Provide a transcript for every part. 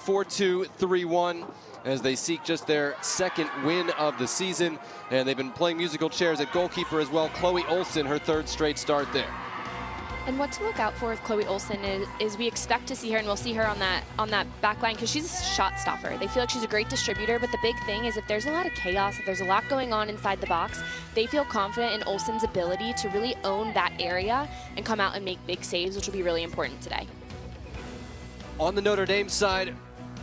4-2, 3-1 as they seek just their second win of the season. And they've been playing musical chairs at goalkeeper as well. Chloe Olsen, her third straight start there. And what to look out for with Chloe Olsen is we expect to see her, and we'll see her on that back line because she's a shot stopper. They feel like she's a great distributor, but the big thing is if there's a lot of chaos, if there's a lot going on inside the box, they feel confident in Olsen's ability to really own that area and come out and make big saves, which will be really important today. On the Notre Dame side,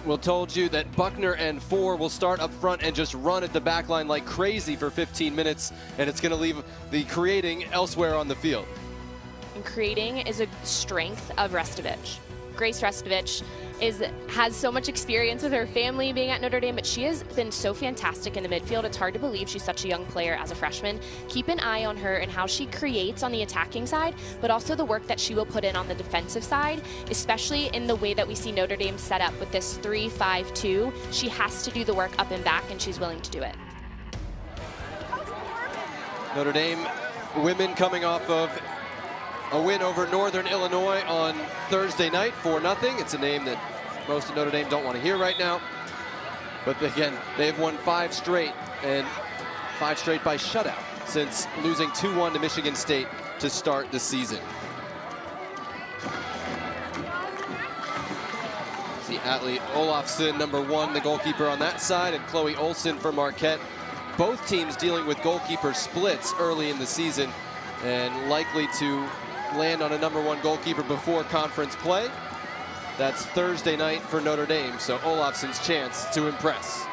we'll told you that Buckner and Four will start up front and just run at the back line like crazy for 15 minutes, and it's going to leave the creating elsewhere on the field. And creating is a strength of Restovich. Grace Restovich has so much experience with her family being at Notre Dame, but she has been so fantastic in the midfield. It's hard to believe she's such a young player as a freshman. Keep an eye on her and how she creates on the attacking side, but also the work that she will put in on the defensive side, especially in the way that we see Notre Dame set up with this 3-5-2. She has to do the work up and back, and she's willing to do it. Notre Dame women coming off of a win over Northern Illinois on Thursday night, 4-0. It's a name that most of Notre Dame don't want to hear right now. But again, they've won 5 straight, and 5 straight by shutout since losing 2-1 to Michigan State to start the season. See Atlee Olafsson, number 1, the goalkeeper on that side, and Chloe Olsen for Marquette. Both teams dealing with goalkeeper splits early in the season and likely to land on a number 1 goalkeeper before conference play. That's Thursday night for Notre Dame, so Olafsson's chance to impress.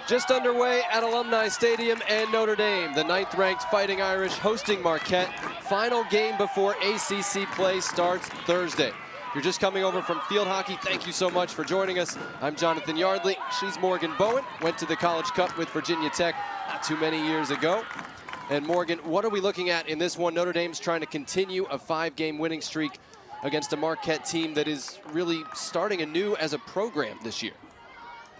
Just underway at Alumni Stadium and Notre Dame. The 9th-ranked Fighting Irish hosting Marquette. Final game before ACC play starts Thursday. If you're just coming over from field hockey, thank you so much for joining us. I'm Jonathan Yardley. She's Morgan Bowen. Went to the College Cup with Virginia Tech not too many years ago. And Morgan, what are we looking at in this one? Notre Dame's trying to continue a 5-game winning streak against a Marquette team that is really starting anew as a program this year.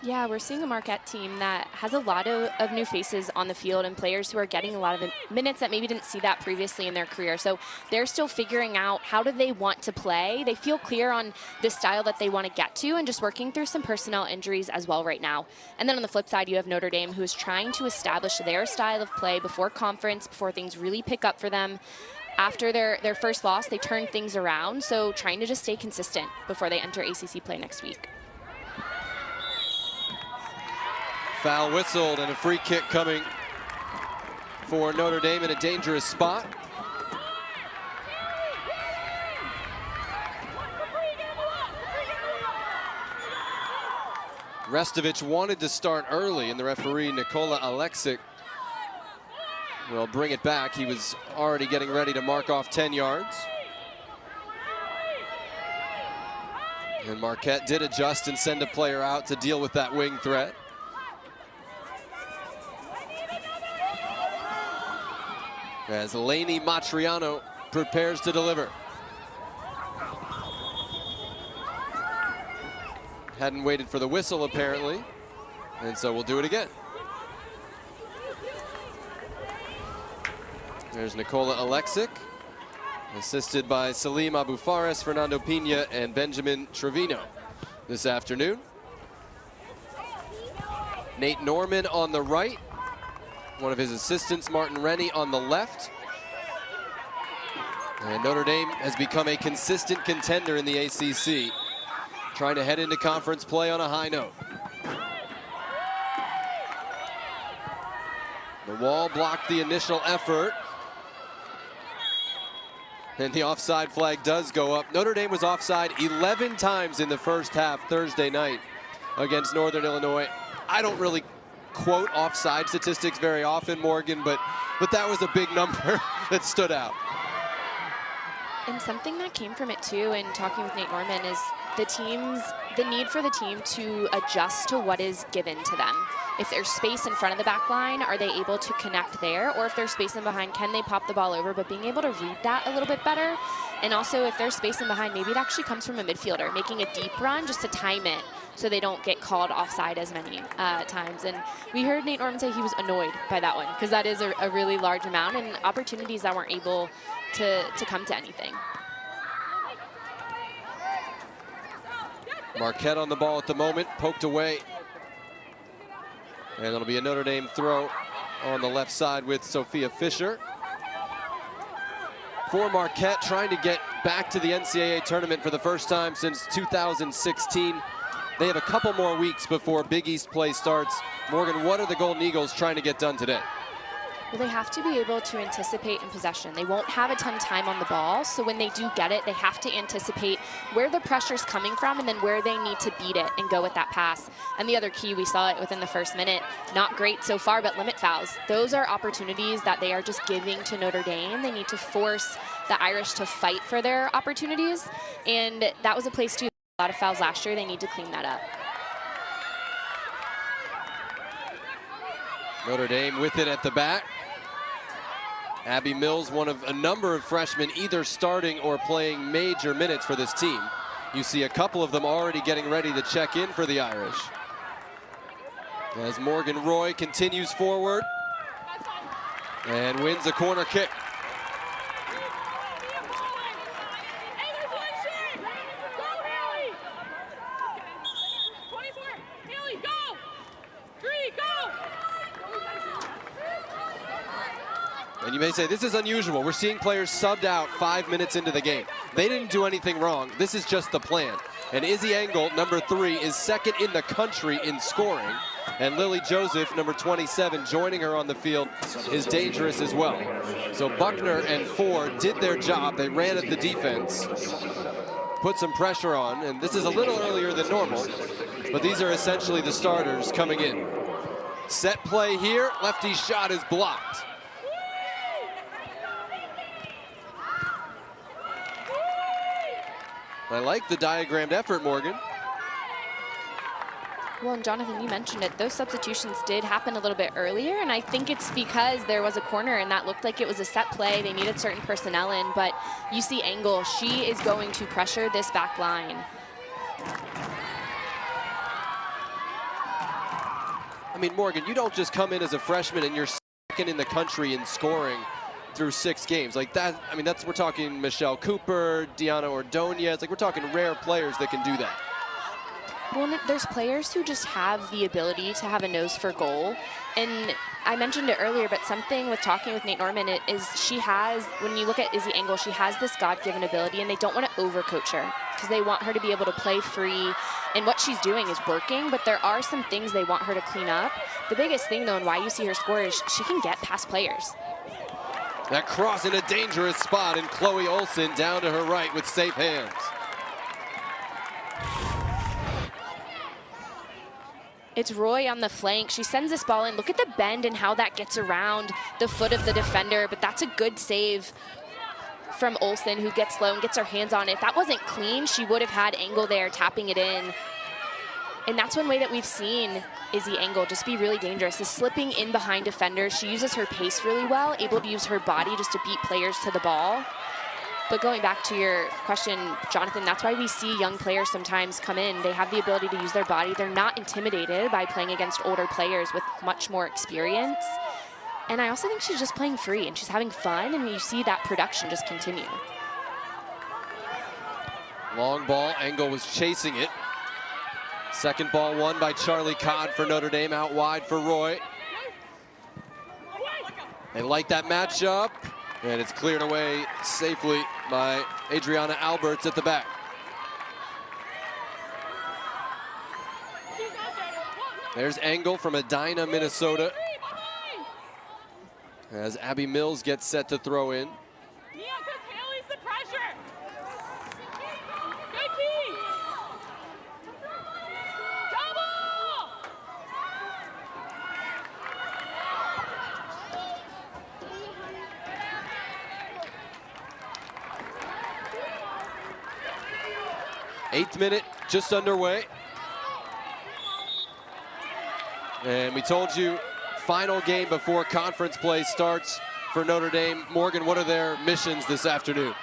Yeah, we're seeing a Marquette team that has a lot of new faces on the field and players who are getting a lot of minutes that maybe didn't see that previously in their career. So they're still figuring out how do they want to play. They feel clear on the style that they want to get to and just working through some personnel injuries as well right now. And then on the flip side, you have Notre Dame, who is trying to establish their style of play before conference, before things really pick up for them. After their first loss, they turned things around. So trying to just stay consistent before they enter ACC play next week. Foul whistled and a free kick coming for Notre Dame in a dangerous spot. Restovich wanted to start early, and the referee, Nikola Alexic, will bring it back. He was already getting ready to mark off 10 yards. And Marquette did adjust and send a player out to deal with that wing threat. As Lainey Matriano prepares to deliver. Hadn't waited for the whistle, apparently, and so we'll do it again. There's Nikola Alexic, assisted by Salim Abufaris, Fernando Pina, and Benjamin Trevino this afternoon. Nate Norman on the right. One of his assistants, Martin Rennie, on the left. And Notre Dame has become a consistent contender in the ACC, trying to head into conference play on a high note. The wall blocked the initial effort. And the offside flag does go up. Notre Dame was offside 11 times in the first half Thursday night against Northern Illinois. I don't really quote offside statistics very often, Morgan, but that was a big number that stood out. And something that came from it too, in talking with Nate Norman, is the need for the team to adjust to what is given to them. If there's space in front of the back line, are they able to connect there? Or if there's space in behind, can they pop the ball over? But being able to read that a little bit better. And also, if there's space in behind, maybe it actually comes from a midfielder, making a deep run just to time it so they don't get called offside as many times. And we heard Nate Norman say he was annoyed by that one, because that is a really large amount and opportunities that weren't able to come to anything. Marquette on the ball at the moment, poked away. And it'll be a Notre Dame throw on the left side with Sophia Fisher. For Marquette, trying to get back to the NCAA tournament for the first time since 2016. They have a couple more weeks before Big East play starts. Morgan, what are the Golden Eagles trying to get done today? Well, they have to be able to anticipate in possession. They won't have a ton of time on the ball, so when they do get it, they have to anticipate where the pressure's coming from and then where they need to beat it and go with that pass. And the other key, we saw it within the first minute, not great so far, but limit fouls. Those are opportunities that they are just giving to Notre Dame. They need to force the Irish to fight for their opportunities, and that was a place too. A lot of fouls last year. They need to clean that up. Notre Dame with it at the back. Abby Mills, one of a number of freshmen either starting or playing major minutes for this team. You see a couple of them already getting ready to check in for the Irish. As Morgan Roy continues forward and wins a corner kick. And you may say, this is unusual. We're seeing players subbed out 5 minutes into the game. They didn't do anything wrong. This is just the plan. And Izzy Engel, number 3, is second in the country in scoring. And Lily Joseph, number 27, joining her on the field, is dangerous as well. So Buckner and Ford did their job. They ran at the defense, put some pressure on. And this is a little earlier than normal, but these are essentially the starters coming in. Set play here. Lefty's shot is blocked. I like the diagrammed effort, Morgan. Well, and Jonathan, you mentioned it. Those substitutions did happen a little bit earlier, and I think it's because there was a corner and that looked like it was a set play. They needed certain personnel in, but you see Engel, she is going to pressure this back line. I mean, Morgan, you don't just come in as a freshman and you're second in the country in scoring through 6 games like that. I mean, we're talking Michelle Cooper, Deanna Ordonez. Like, we're talking rare players that can do that. Well, there's players who just have the ability to have a nose for goal. And I mentioned it earlier, but something with talking with Nate Norman is she has, when you look at Izzy Engel, she has this God-given ability, and they don't want to overcoach her because they want her to be able to play free. And what she's doing is working, but there are some things they want her to clean up. The biggest thing, though, and why you see her score is she can get past players. That cross in a dangerous spot, and Chloe Olsen down to her right with safe hands. It's Roy on the flank. She sends this ball in. Look at the bend and how that gets around the foot of the defender, but that's a good save from Olsen, who gets low and gets her hands on it. If that wasn't clean, she would have had Engel there tapping it in. And that's one way that we've seen Izzy Engel just be really dangerous, is slipping in behind defenders. She uses her pace really well, able to use her body just to beat players to the ball. But going back to your question, Jonathan, that's why we see young players sometimes come in. They have the ability to use their body. They're not intimidated by playing against older players with much more experience. And I also think she's just playing free and she's having fun, and you see that production just continue. Long ball, Engel was chasing it. Second ball won by Charlie Codd for Notre Dame, out wide for Roy. They like that matchup, and it's cleared away safely by Adriana Alberts at the back. There's Engel from Edina, Minnesota, as Abby Mills gets set to throw in. 8th minute just underway. And we told you, final game before conference play starts for Notre Dame. Morgan, what are their missions this afternoon?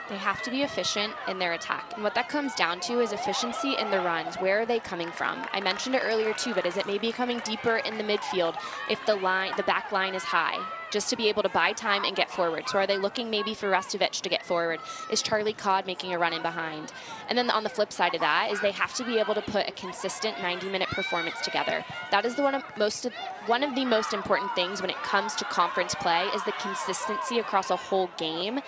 They have to be efficient in their attack. And what that comes down to is efficiency in the runs. Where are they coming from? I mentioned it earlier too, but is it maybe coming deeper in the midfield if the back line is high, just to be able to buy time and get forward? So are they looking maybe for Restovich to get forward? Is Charlie Codd making a run in behind? And then on the flip side of that is they have to be able to put a consistent 90-minute performance together. That is one of the most important things when it comes to conference play, is the consistency across a whole game.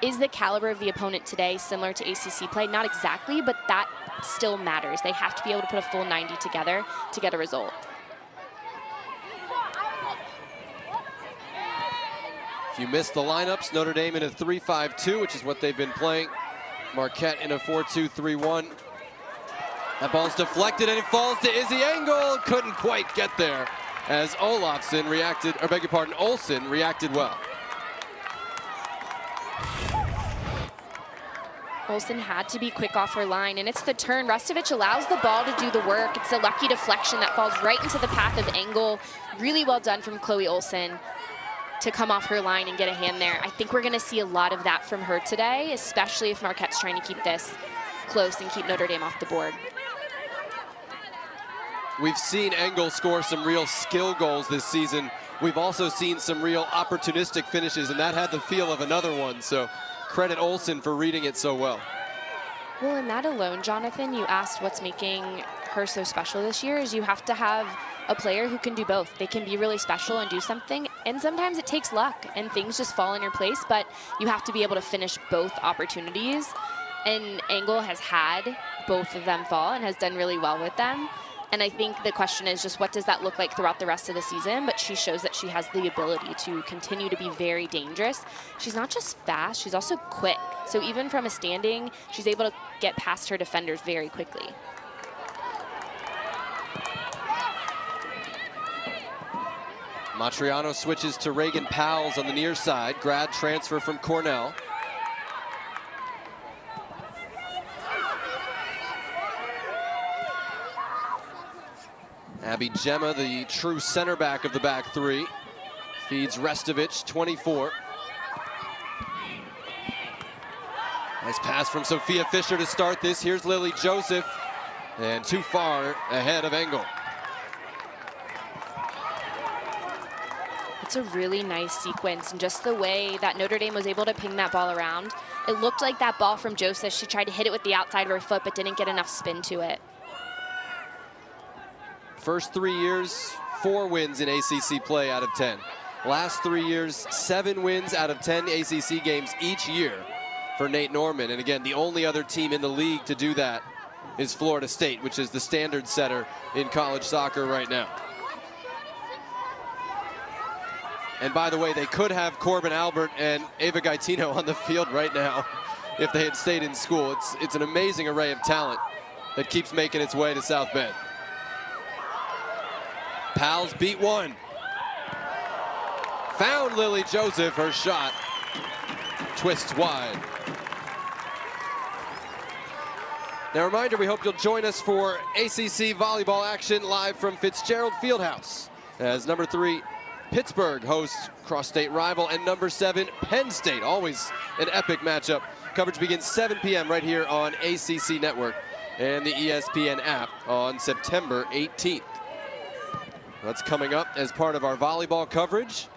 Is the caliber of the opponent today similar to ACC play? Not exactly, but that still matters. They have to be able to put a full 90 together to get a result. If you missed the lineups, Notre Dame in a 3-5-2, which is what they've been playing. Marquette in a 4-2-3-1. That ball's deflected and it falls to Izzy Engel. Couldn't quite get there as Olsen reacted well. Olsen had to be quick off her line, and it's the turn. Restovich allows the ball to do the work. It's a lucky deflection that falls right into the path of Engel. Really well done from Chloe Olsen to come off her line and get a hand there. I think we're going to see a lot of that from her today, especially if Marquette's trying to keep this close and keep Notre Dame off the board. We've seen Engel score some real skill goals this season. We've also seen some real opportunistic finishes, and that had the feel of another one. So credit Olsen for reading it so well. Well, in that alone, Jonathan, you asked what's making her so special this year, is you have to have a player who can do both. They can be really special and do something, and sometimes it takes luck and things just fall in your place, but you have to be able to finish both opportunities. And Engel has had both of them fall and has done really well with them. And I think the question is just, what does that look like throughout the rest of the season? But she shows that she has the ability to continue to be very dangerous. She's not just fast, she's also quick. So even from a standing, she's able to get past her defenders very quickly. Matriano switches to Reagan Powles on the near side, grad transfer from Cornell. Abby Gemma, the true center back of the back three, feeds Restovich, 24. Nice pass from Sophia Fisher to start this. Here's Lily Joseph, and too far ahead of Engel. It's a really nice sequence, and just the way that Notre Dame was able to ping that ball around. It looked like that ball from Joseph, she tried to hit it with the outside of her foot, but didn't get enough spin to it. First 3 years, 4 wins in ACC play out of 10. Last 3 years, 7 wins out of 10 ACC games each year for Nate Norman. And again, the only other team in the league to do that is Florida State, which is the standard setter in college soccer right now. And by the way, they could have Corbin Albert and Ava Gaetino on the field right now if they had stayed in school. It's an amazing array of talent that keeps making its way to South Bend. Powles beat one. Found Lily Joseph, her shot twists wide. Now, a reminder, we hope you'll join us for ACC volleyball action live from Fitzgerald Fieldhouse as number 3 Pittsburgh hosts cross-state rival, and number 7 Penn State. Always an epic matchup. Coverage begins 7 p.m. right here on ACC Network and the ESPN app on September 18th. That's coming up as part of our volleyball coverage.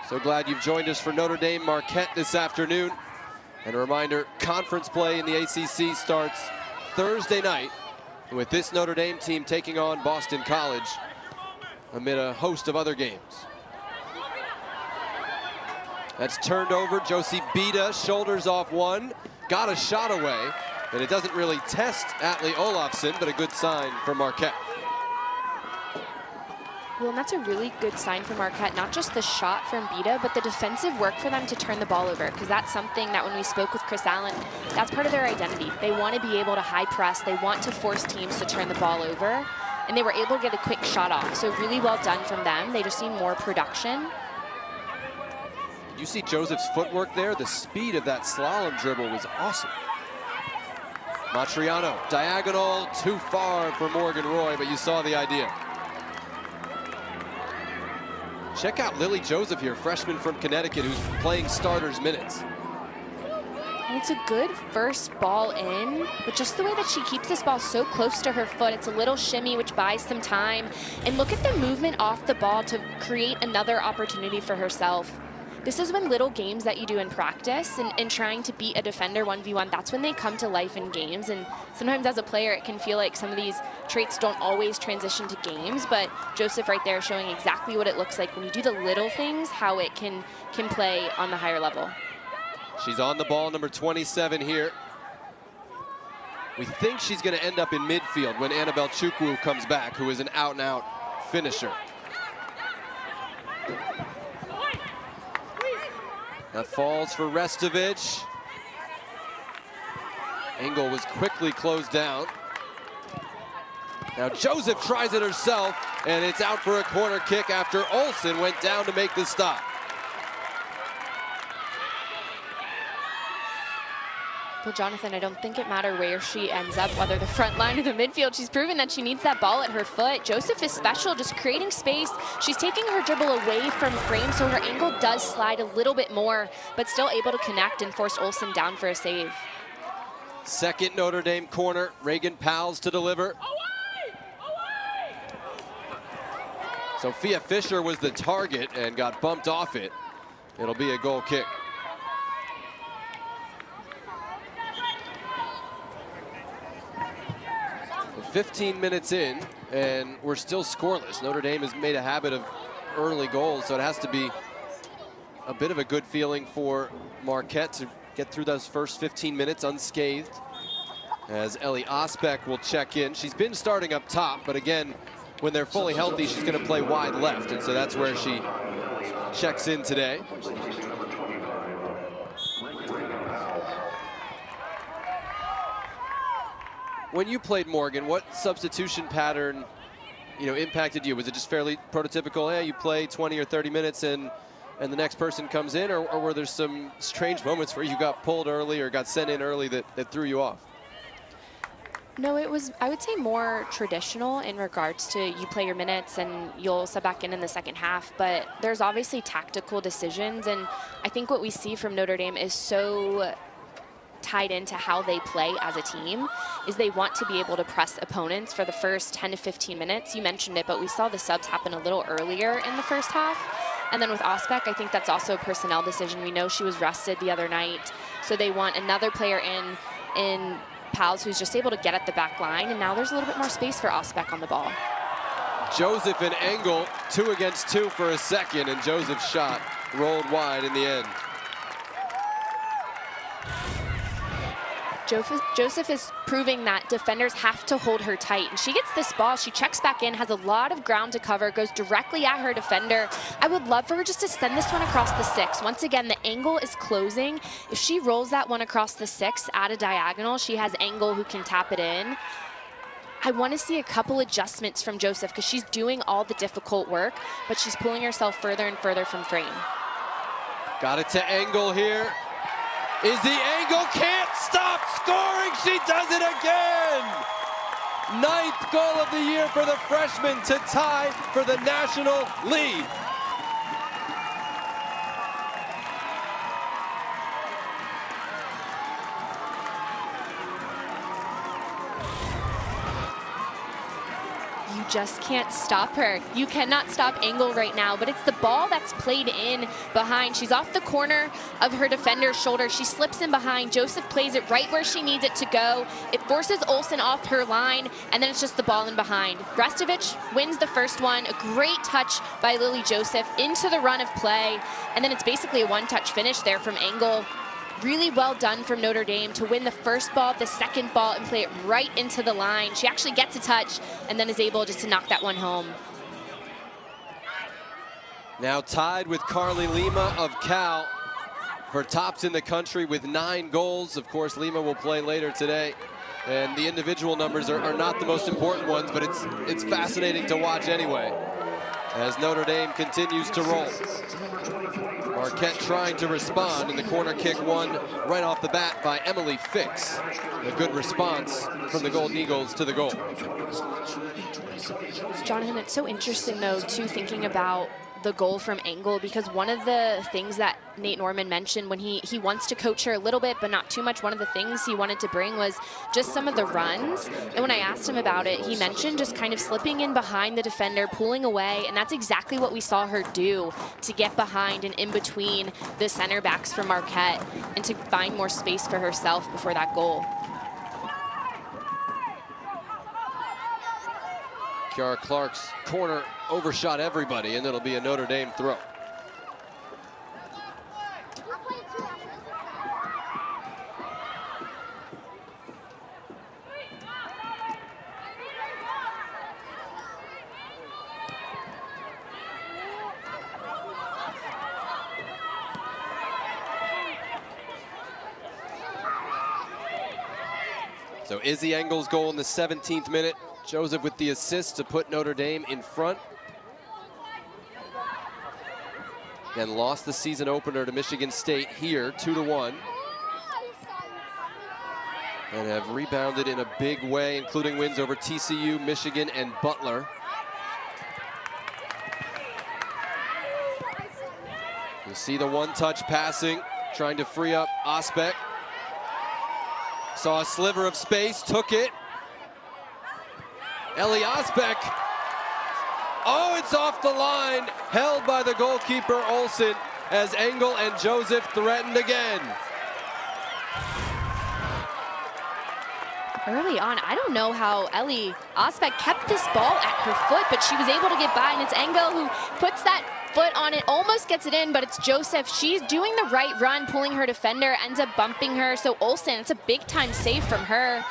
So glad you've joined us for Notre Dame Marquette this afternoon. And a reminder, conference play in the ACC starts Thursday night with this Notre Dame team taking on Boston College amid a host of other games. That's turned over. Josie Bida shoulders off one, got a shot away, and it doesn't really test Atlee Olofsson, but a good sign for Marquette. Well, and that's a really good sign for Marquette, not just the shot from Bida, but the defensive work for them to turn the ball over, because that's something that when we spoke with Chris Allen, that's part of their identity. They want to be able to high press. They want to force teams to turn the ball over, and they were able to get a quick shot off. So really well done from them. They just need more production. You see Joseph's footwork there? The speed of that slalom dribble was awesome. Matriano, diagonal, too far for Morgan Roy, but you saw the idea. Check out Lily Joseph here, freshman from Connecticut, who's playing starters minutes. And it's a good first ball in, but just the way that she keeps this ball so close to her foot, it's a little shimmy, which buys some time. And look at the movement off the ball to create another opportunity for herself. This is when little games that you do in practice and trying to beat a defender 1v1, that's when they come to life in games. And sometimes as a player, it can feel like some of these traits don't always transition to games, but Joseph right there showing exactly what it looks like when you do the little things, how it can play on the higher level. She's on the ball, number 27 here. We think she's going to end up in midfield when Annabelle Chukwu comes back, who is an out-and-out finisher. That falls for Restovich. Engel was quickly closed down. Now Joseph tries it herself, and it's out for a corner kick after Olsen went down to make the stop. Well, Jonathan, I don't think it matters where she ends up, whether the front line or the midfield. She's proven that she needs that ball at her foot. Joseph is special, just creating space. She's taking her dribble away from frame, so her angle does slide a little bit more, but still able to connect and force Olsen down for a save. Second Notre Dame corner, Reagan Powles to deliver. Sophia Fisher was the target and got bumped off it. It'll be a goal kick. 15 minutes in, and we're still scoreless. Notre Dame has made a habit of early goals, so it has to be a bit of a good feeling for Marquette to get through those first 15 minutes unscathed. As Ellie Osbeck will check in. She's been starting up top, but again, when they're fully healthy, she's going to play wide left, and so that's where she checks in today. When you played Morgan, what substitution pattern, impacted you? Was it just fairly prototypical? Hey, you play 20 or 30 minutes and the next person comes in, or were there some strange moments where you got pulled early or got sent in early that threw you off? No, it was, I would say, more traditional in regards to you play your minutes and you'll sub back in the second half, but there's obviously tactical decisions, and I think what we see from Notre Dame is so tied into how they play as a team is they want to be able to press opponents for the first 10 to 15 minutes. You mentioned it, but we saw the subs happen a little earlier in the first half. And then with Osbeck, I think that's also a personnel decision. We know she was rested the other night, so they want another player in Powles who's just able to get at the back line, and now there's a little bit more space for Osbeck on the ball. Joseph and Engel 2 against 2 for a second, and Joseph's shot rolled wide in the end. Joseph is proving that defenders have to hold her tight. And she gets this ball, she checks back in, has a lot of ground to cover, goes directly at her defender. I would love for her just to send this one across the 6. Once again, the angle is closing. If she rolls that one across the 6 at a diagonal, she has Engel who can tap it in. I want to see a couple adjustments from Joseph because she's doing all the difficult work, but she's pulling herself further and further from frame. Got it to Engel here. Is the angle, can't stop scoring, she does it again! 9th goal of the year for the freshman to tie for the national lead. You just can't stop her. You cannot stop Engel right now, but it's the ball that's played in behind. She's off the corner of her defender's shoulder. She slips in behind. Joseph plays it right where she needs it to go. It forces Olsen off her line, and then it's just the ball in behind. Restovich wins the first one. A great touch by Lily Joseph into the run of play, and then it's basically a one-touch finish there from Engel. Really well done from Notre Dame to win the first ball, the second ball, and play it right into the line. She actually gets a touch and then is able just to knock that one home. Now tied with Carly Lima of Cal for tops in the country with 9 goals. Of course, Lima will play later today, and the individual numbers are not the most important ones, but it's fascinating to watch anyway. as Notre Dame continues to roll. Marquette trying to respond, and the corner kick won right off the bat by Emily Fix. A good response from the Golden Eagles to the goal. Jonathan, it's so interesting, though, too, thinking about the goal from Engel, because one of the things that Nate Norman mentioned when he wants to coach her a little bit, but not too much, one of the things he wanted to bring was just some of the runs. And when I asked him about it, he mentioned just kind of slipping in behind the defender, pulling away, and that's exactly what we saw her do to get behind and in between the center backs for Marquette and to find more space for herself before that goal. Kiara Clark's corner overshot everybody, and it'll be a Notre Dame throw. So Izzy Engel's goal in the 17th minute. Joseph with the assist to put Notre Dame in front. And lost the season opener to Michigan State here, 2-1. And have rebounded in a big way, including wins over TCU, Michigan, and Butler. You see the one-touch passing, trying to free up Osbeck. Saw a sliver of space, took it. Ellie Osbeck. Oh, it's off the line. Held by the goalkeeper, Olsen, as Engel and Joseph threatened again. Early on, I don't know how Ellie Osbeck kept this ball at her foot, but she was able to get by, and it's Engel who puts that foot on it, almost gets it in, but it's Joseph. She's doing the right run, pulling her defender, ends up bumping her. So Olsen, it's a big-time save from her.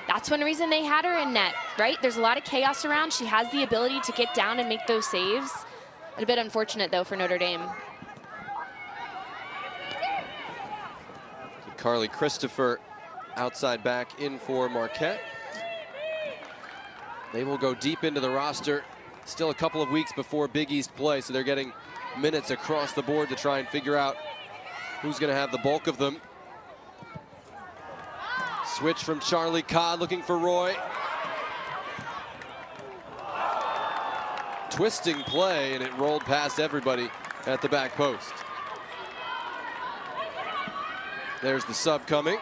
That's one reason they had her in net, right? There's a lot of chaos around. She has the ability to get down and make those saves. A bit unfortunate, though, for Notre Dame. Carly Christopher, outside back in for Marquette. They will go deep into the roster. Still a couple of weeks before Big East play, so they're getting minutes across the board to try and figure out who's going to have the bulk of them. Switch from Charlie Codd, looking for Roy. Twisting play, and it rolled past everybody at the back post. There's the sub coming.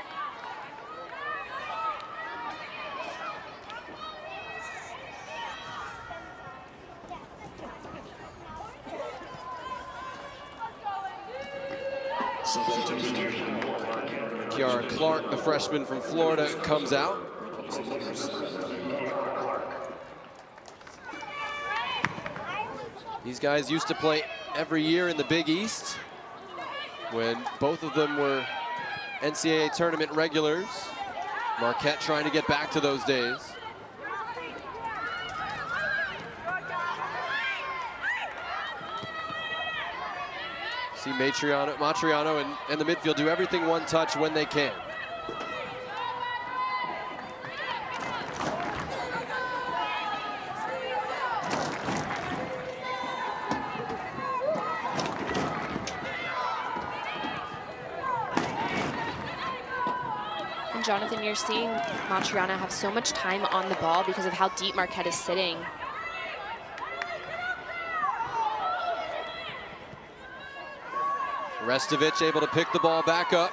Kiara Clark, the freshman from Florida, comes out. These guys used to play every year in the Big East when both of them were NCAA tournament regulars. Marquette trying to get back to those days. See Matriano and the midfield do everything one touch when they can. And Jonathan, you're seeing Matriano have so much time on the ball because of how deep Marquette is sitting. Restovich able to pick the ball back up.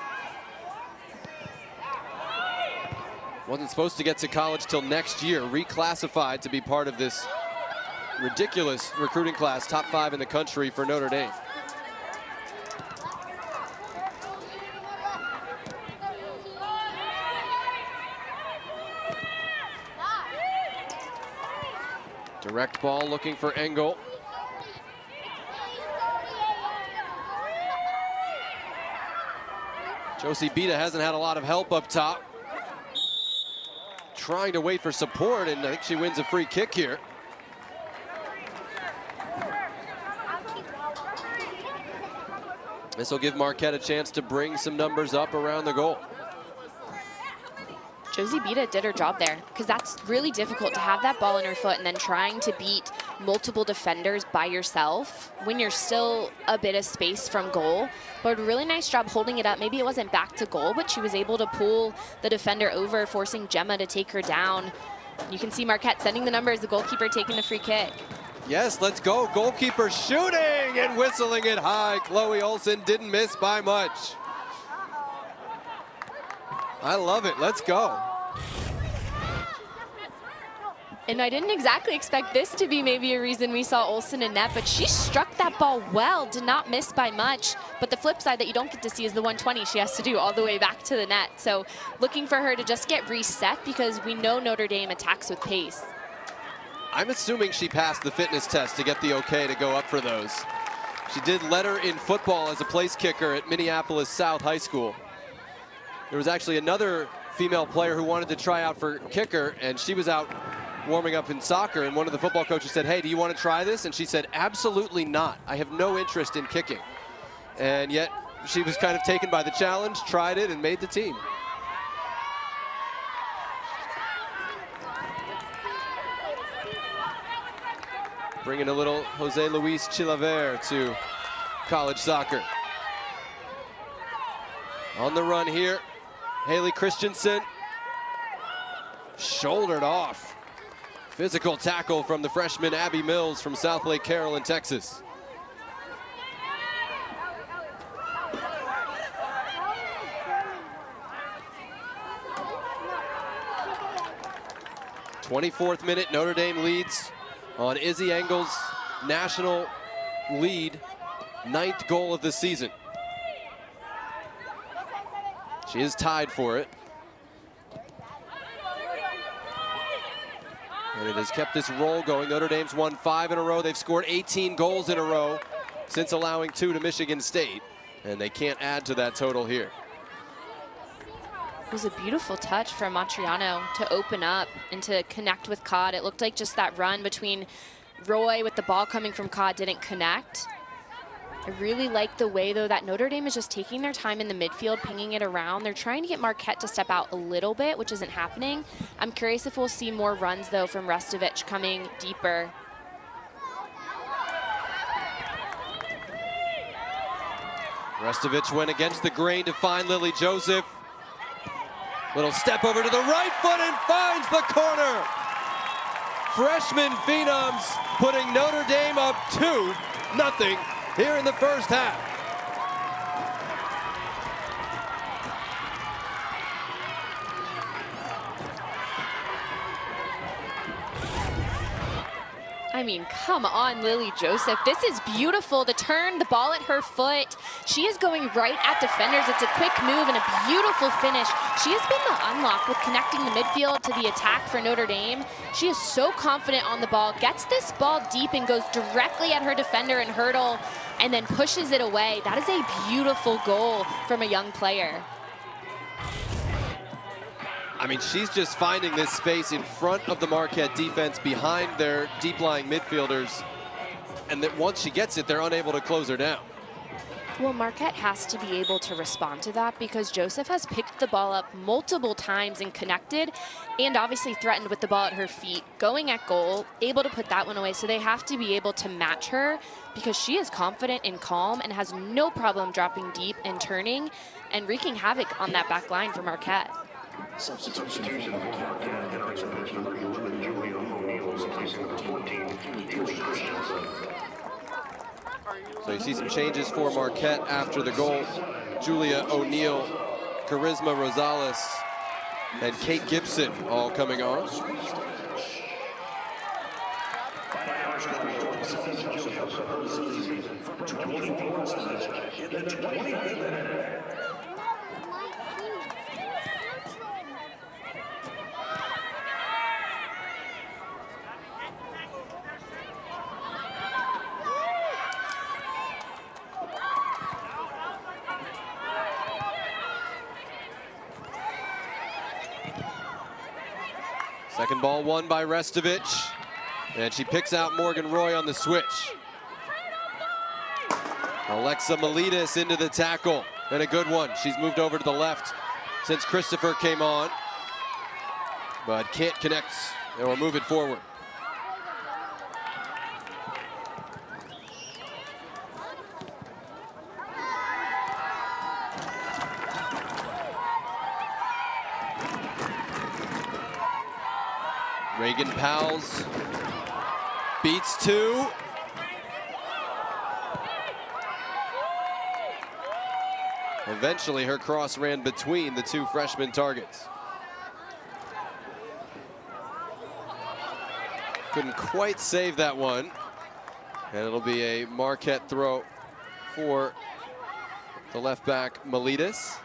Wasn't supposed to get to college till next year. Reclassified to be part of this ridiculous recruiting class. Top 5 in the country for Notre Dame. Direct ball looking for Engel. Josie Bita hasn't had a lot of help up top. Trying to wait for support, and I think she wins a free kick here. This will give Marquette a chance to bring some numbers up around the goal. Josie Bita did her job there, because that's really difficult to have that ball in her foot and then trying to beat multiple defenders by yourself when you're still a bit of space from goal. But a really nice job holding it up. Maybe it wasn't back to goal, but she was able to pull the defender over, forcing Gemma to take her down. You can see Marquette sending the numbers, the goalkeeper taking the free kick. Yes, let's go. Goalkeeper shooting and whistling it high. Chloe Olsen didn't miss by much. I love it. Let's go. And I didn't exactly expect this to be maybe a reason we saw Olsen in net, but she struck that ball well, did not miss by much. But the flip side that you don't get to see is the 120 she has to do all the way back to the net. So looking for her to just get reset, because we know Notre Dame attacks with pace. I'm assuming she passed the fitness test to get the okay to go up for those. She did letter in football as a place kicker at Minneapolis South High School. There was actually another female player who wanted to try out for kicker, and she was out warming up in soccer, and one of the football coaches said, hey, do you want to try this? And she said, absolutely not. I have no interest in kicking. And yet she was kind of taken by the challenge, tried it, and made the team. Bringing a little Jose Luis Chilavert to college soccer. On the run here, Haley Christensen, shouldered off. Physical tackle from the freshman Abby Mills from South Lake Carroll, Texas. '24th minute, Notre Dame leads on Izzy Engel's national lead, 9th goal of the season. She is tied for it. And it has kept this roll going. Notre Dame's won 5 in a row. They've scored 18 goals in a row since allowing 2 to Michigan State. And they can't add to that total here. It was a beautiful touch from Matriano to open up and to connect with Codd. It looked like just that run between Roy with the ball coming from Codd didn't connect. I really like the way, though, that Notre Dame is just taking their time in the midfield, pinging it around. They're trying to get Marquette to step out a little bit, which isn't happening. I'm curious if we'll see more runs, though, from Restovich coming deeper. Restovich went against the grain to find Lily Joseph. Little step over to the right foot and finds the corner. Freshman phenoms putting Notre Dame up 2-0 here in the first half. I mean, come on, Lily Joseph. This is beautiful. The turn, the ball at her foot. She is going right at defenders. It's a quick move and a beautiful finish. She has been the unlock with connecting the midfield to the attack for Notre Dame. She is so confident on the ball, gets this ball deep and goes directly at her defender and hurdle, and then pushes it away. That is a beautiful goal from a young player. I mean, she's just finding this space in front of the Marquette defense behind their deep-lying midfielders, and that once she gets it, they're unable to close her down. Well, Marquette has to be able to respond to that, because Joseph has picked the ball up multiple times and connected, and obviously threatened with the ball at her feet, going at goal, able to put that one away. So they have to be able to match her, because she is confident and calm and has no problem dropping deep and turning and wreaking havoc on that back line for Marquette. Substitution for Marquette. Julia O'Neill is placing number 14, Haley Christensen. So you see some changes for Marquette after the goal. Julia O'Neill, Charisma Rosales, and Kate Gibson all coming on. Second ball won by Restovich, and she picks out Morgan Roy on the switch. Alexa Miletus into the tackle, and a good one. She's moved over to the left since Christopher came on. but can't connect or move it forward. Reagan Powell's beats 2. Eventually, her cross ran between the 2 freshman targets. Couldn't quite save that one. And it'll be a Marquette throw for the left back, Miletus.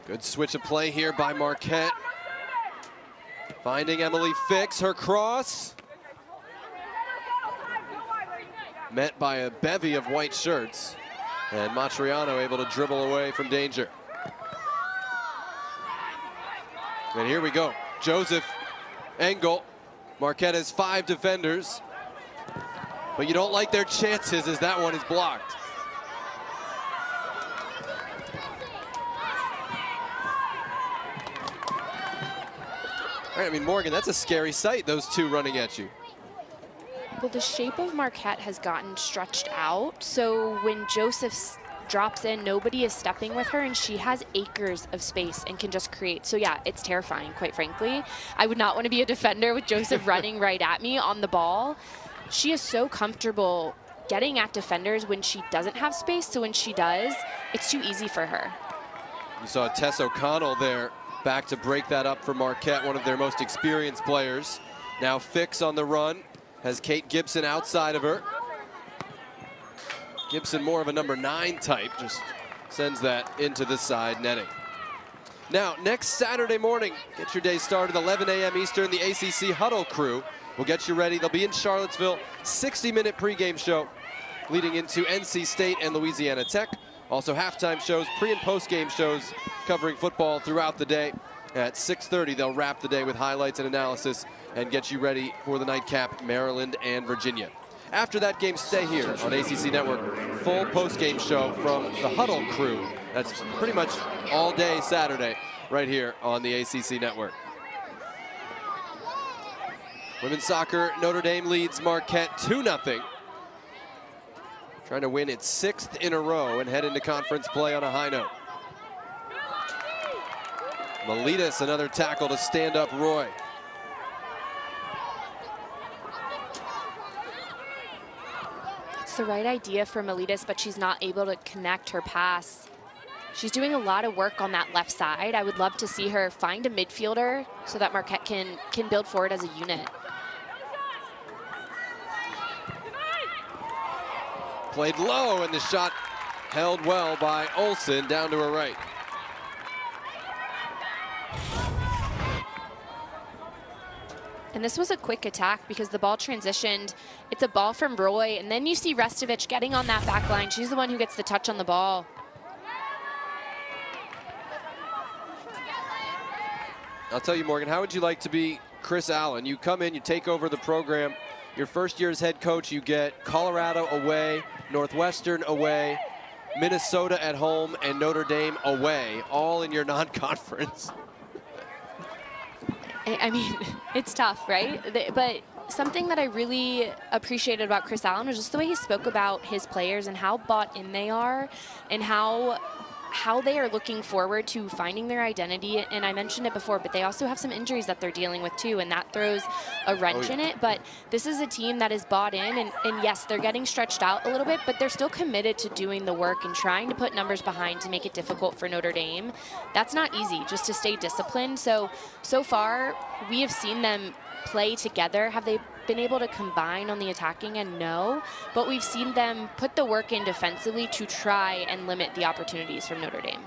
Good switch of play here by Marquette. Finding Emily Fix, her cross. Met by a bevy of white shirts. And Matriano able to dribble away from danger. And here we go. Joseph Engel. Marquette has 5 defenders. But you don't like their chances as that one is blocked. All right, I mean, Morgan, that's a scary sight, those 2 running at you. Well, the shape of Marquette has gotten stretched out, so when Joseph drops in, nobody is stepping with her, and she has acres of space and can just create. So yeah, it's terrifying, quite frankly. I would not want to be a defender with Joseph running right at me on the ball. She is so comfortable getting at defenders when she doesn't have space, so when she does, it's too easy for her. You saw Tess O'Connell there, back to break that up for Marquette, one of their most experienced players. Now Fix on the run, has Kate Gibson outside of her. Gibson more of a number 9 type, just sends that into the side netting. Now, next Saturday morning, get your day started, 11 a.m. Eastern, the ACC Huddle crew will get you ready. They'll be in Charlottesville, 60-minute pregame show leading into NC State and Louisiana Tech. Also halftime shows, pre and post game shows covering football throughout the day. At 6:30, they'll wrap the day with highlights and analysis and get you ready for the nightcap, Maryland and Virginia. After that game, stay here on ACC Network. Full post game show from the Huddle crew. That's pretty much all day Saturday right here on the ACC Network. Women's soccer, Notre Dame leads Marquette 2-0. Trying to win its 6th in a row and head into conference play on a high note. Miletus, another tackle to stand up Roy. It's the right idea for Miletus, but she's not able to connect her pass. She's doing a lot of work on that left side. I would love to see her find a midfielder so that Marquette can build forward as a unit. Played low, and the shot held well by Olsen down to her right. And this was a quick attack because the ball transitioned. It's a ball from Roy, and then you see Restovich getting on that back line. She's the one who gets the touch on the ball. I'll tell you, Morgan, how would you like to be Chris Allen? You come in, you take over the program. Your first year as head coach, you get Colorado away, Northwestern away, Minnesota at home, and Notre Dame away, all in your non-conference. I mean, it's tough, right? But something that I really appreciated about Chris Allen was just the way he spoke about his players and how bought in they are and how they are looking forward to finding their identity. And I mentioned it before, but they also have some injuries that they're dealing with too, and that throws a wrench in it. But this is a team that is bought in, and yes, they're getting stretched out a little bit, but they're still committed to doing the work and trying to put numbers behind to make it difficult for Notre Dame. That's not easy, just to stay disciplined. So far, we have seen them play together. Have they been able to combine on the attacking end? No, but we've seen them put the work in defensively to try and limit the opportunities from Notre Dame.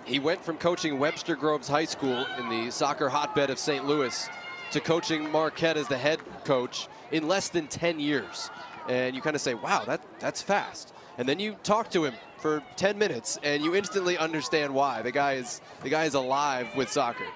He went from coaching Webster Groves High School in the soccer hotbed of St. Louis to coaching Marquette as the head coach in less than 10 years. And you kind of say, wow, that's fast. And then you talk to him for 10 minutes and you instantly understand why. The guy is alive with soccer.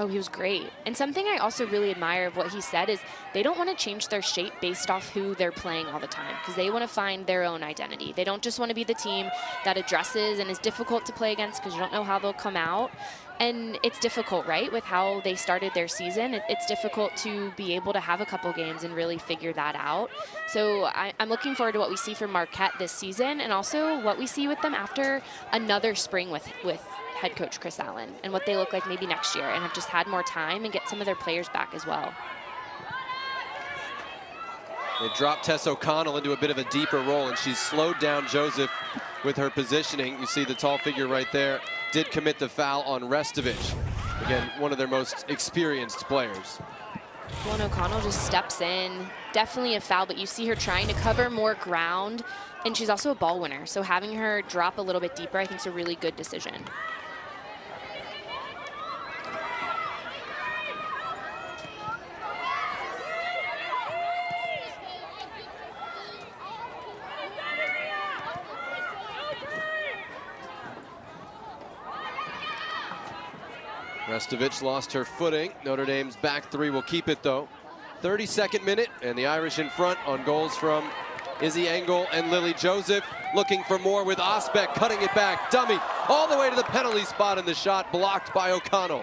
Oh, he was great. And something I also really admire of what he said is they don't want to change their shape based off who they're playing all the time, because they want to find their own identity. They don't just want to be the team that addresses and is difficult to play against because you don't know how they'll come out. And it's difficult, right, with how they started their season. It's difficult to be able to have a couple games and really figure that out. So I'm looking forward to what we see from Marquette this season, and also what we see with them after another spring with head coach Chris Allen, and what they look like maybe next year, and have just had more time and get some of their players back as well. They dropped Tess O'Connell into a bit of a deeper role, and she's slowed down Joseph with her positioning. You see the tall figure right there did commit the foul on Restovich. Again, one of their most experienced players. Well, O'Connell just steps in. Definitely a foul, but you see her trying to cover more ground, and she's also a ball winner. So having her drop a little bit deeper, I think, is a really good decision. Restovich lost her footing. Notre Dame's back three will keep it, though. 32nd minute, and the Irish in front on goals from Izzy Engel and Lily Joseph. Looking for more with Osbeck, cutting it back. Dummy all the way to the penalty spot, and the shot blocked by O'Connell.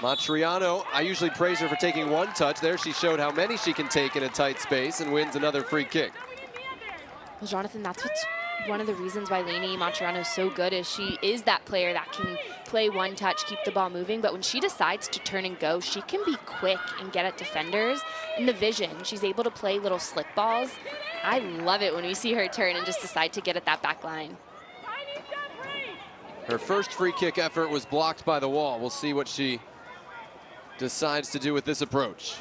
Matriano, I usually praise her for taking one touch. There she showed how many she can take in a tight space and wins another free kick. Well, Jonathan, that's what's one of the reasons why Lainey Matriano is so good, is she is that player that can play one touch, keep the ball moving, but when she decides to turn and go, she can be quick and get at defenders. And the vision, she's able to play little slip balls. I love it when we see her turn and just decide to get at that back line. Her first free kick effort was blocked by the wall. We'll see what she decides to do with this approach.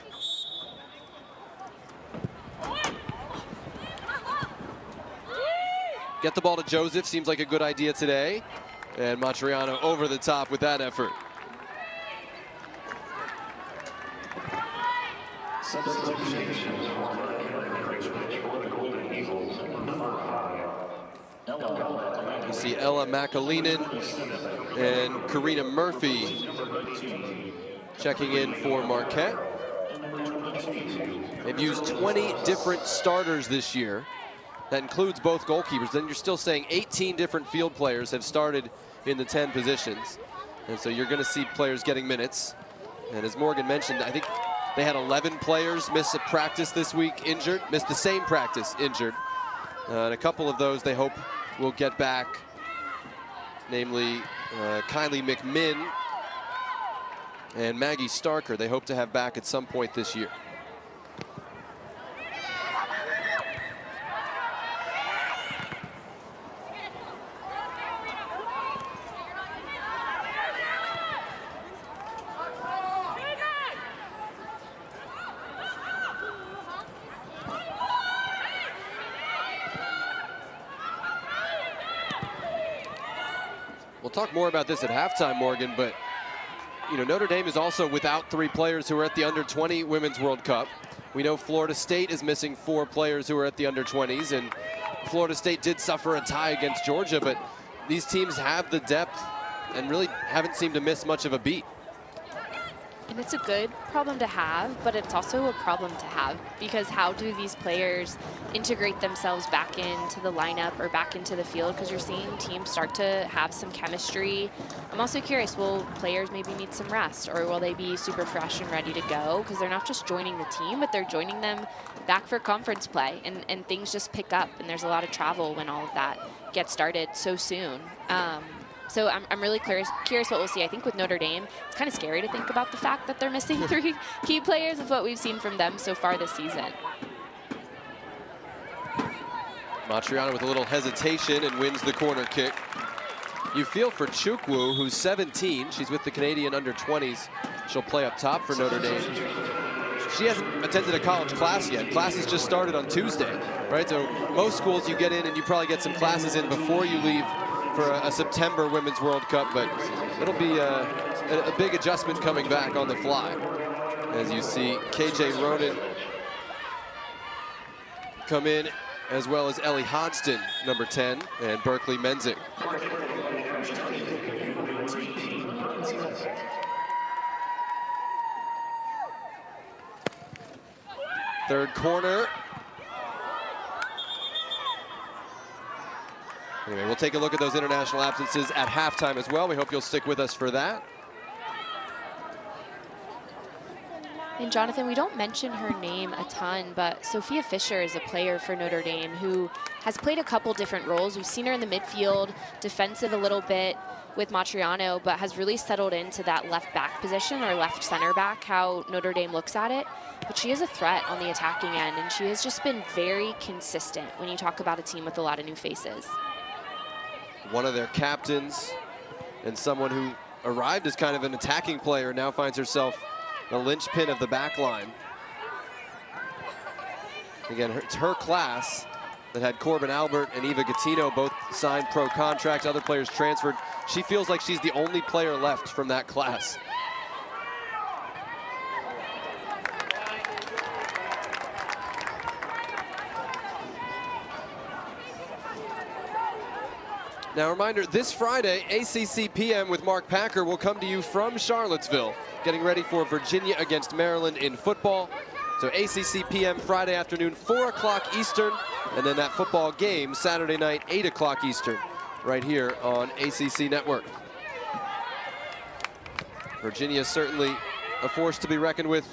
Get the ball to Joseph, seems like a good idea today. And Matriano over the top with that effort. You see Ella McAleenan and Karina Murphy checking in for Marquette. They've used 20 different starters this year. That includes both goalkeepers. Then you're still saying 18 different field players have started in the 10 positions. And so you're going to see players getting minutes. And as Morgan mentioned, I think they had 11 players miss a practice this week injured, missed the same practice injured. And a couple of those they hope will get back, namely Kylie McMinn and Maggie Starker. They hope to have back at some point this year. We'll talk more about this at halftime, Morgan, but you know, Notre Dame is also without 3 players who are at the under-20 Women's World Cup. We know Florida State is missing 4 players who are at the under-20s, and Florida State did suffer a tie against Georgia, but these teams have the depth and really haven't seemed to miss much of a beat. And it's a good problem to have, but it's also a problem to have, because how do these players integrate themselves back into the lineup or back into the field? Because you're seeing teams start to have some chemistry. I'm also curious, will players maybe need some rest, or will they be super fresh and ready to go? Because they're not just joining the team, but they're joining them back for conference play, and things just pick up, and there's a lot of travel when all of that gets started so soon. So I'm really curious what we'll see. I think with Notre Dame, it's kind of scary to think about the fact that they're missing 3 key players of what we've seen from them so far this season. Matriano with a little hesitation and wins the corner kick. You feel for Chukwu, who's 17. She's with the Canadian under-20s. She'll play up top for Notre Dame. She hasn't attended a college class yet. Classes just started on Tuesday, right? So most schools you get in and you probably get some classes in before you leave for a September Women's World Cup, but it'll be a big adjustment coming back on the fly. As you see KJ Ronan come in, as well as Ellie Hodsden, number 10, and Berkeley Menzick. Third corner. Anyway, we'll take a look at those international absences at halftime as well. We hope you'll stick with us for that. And Jonathan, we don't mention her name a ton, but Sophia Fisher is a player for Notre Dame who has played a couple different roles. We've seen her in the midfield, defensive a little bit with Matriano, but has really settled into that left back position, or left center back, how Notre Dame looks at it. But she is a threat on the attacking end, and she has just been very consistent when you talk about a team with a lot of new faces. One of their captains and someone who arrived as kind of an attacking player now finds herself the linchpin of the back line. Again, it's her class that had Corbin Albert and Eva Gattino both signed pro contracts, other players transferred. She feels like she's the only player left from that class. Now, a reminder, this Friday, ACC PM with Mark Packer will come to you from Charlottesville, getting ready for Virginia against Maryland in football. So ACC PM Friday afternoon, 4 o'clock Eastern, and then that football game Saturday night, 8 o'clock Eastern, right here on ACC Network. Virginia is certainly a force to be reckoned with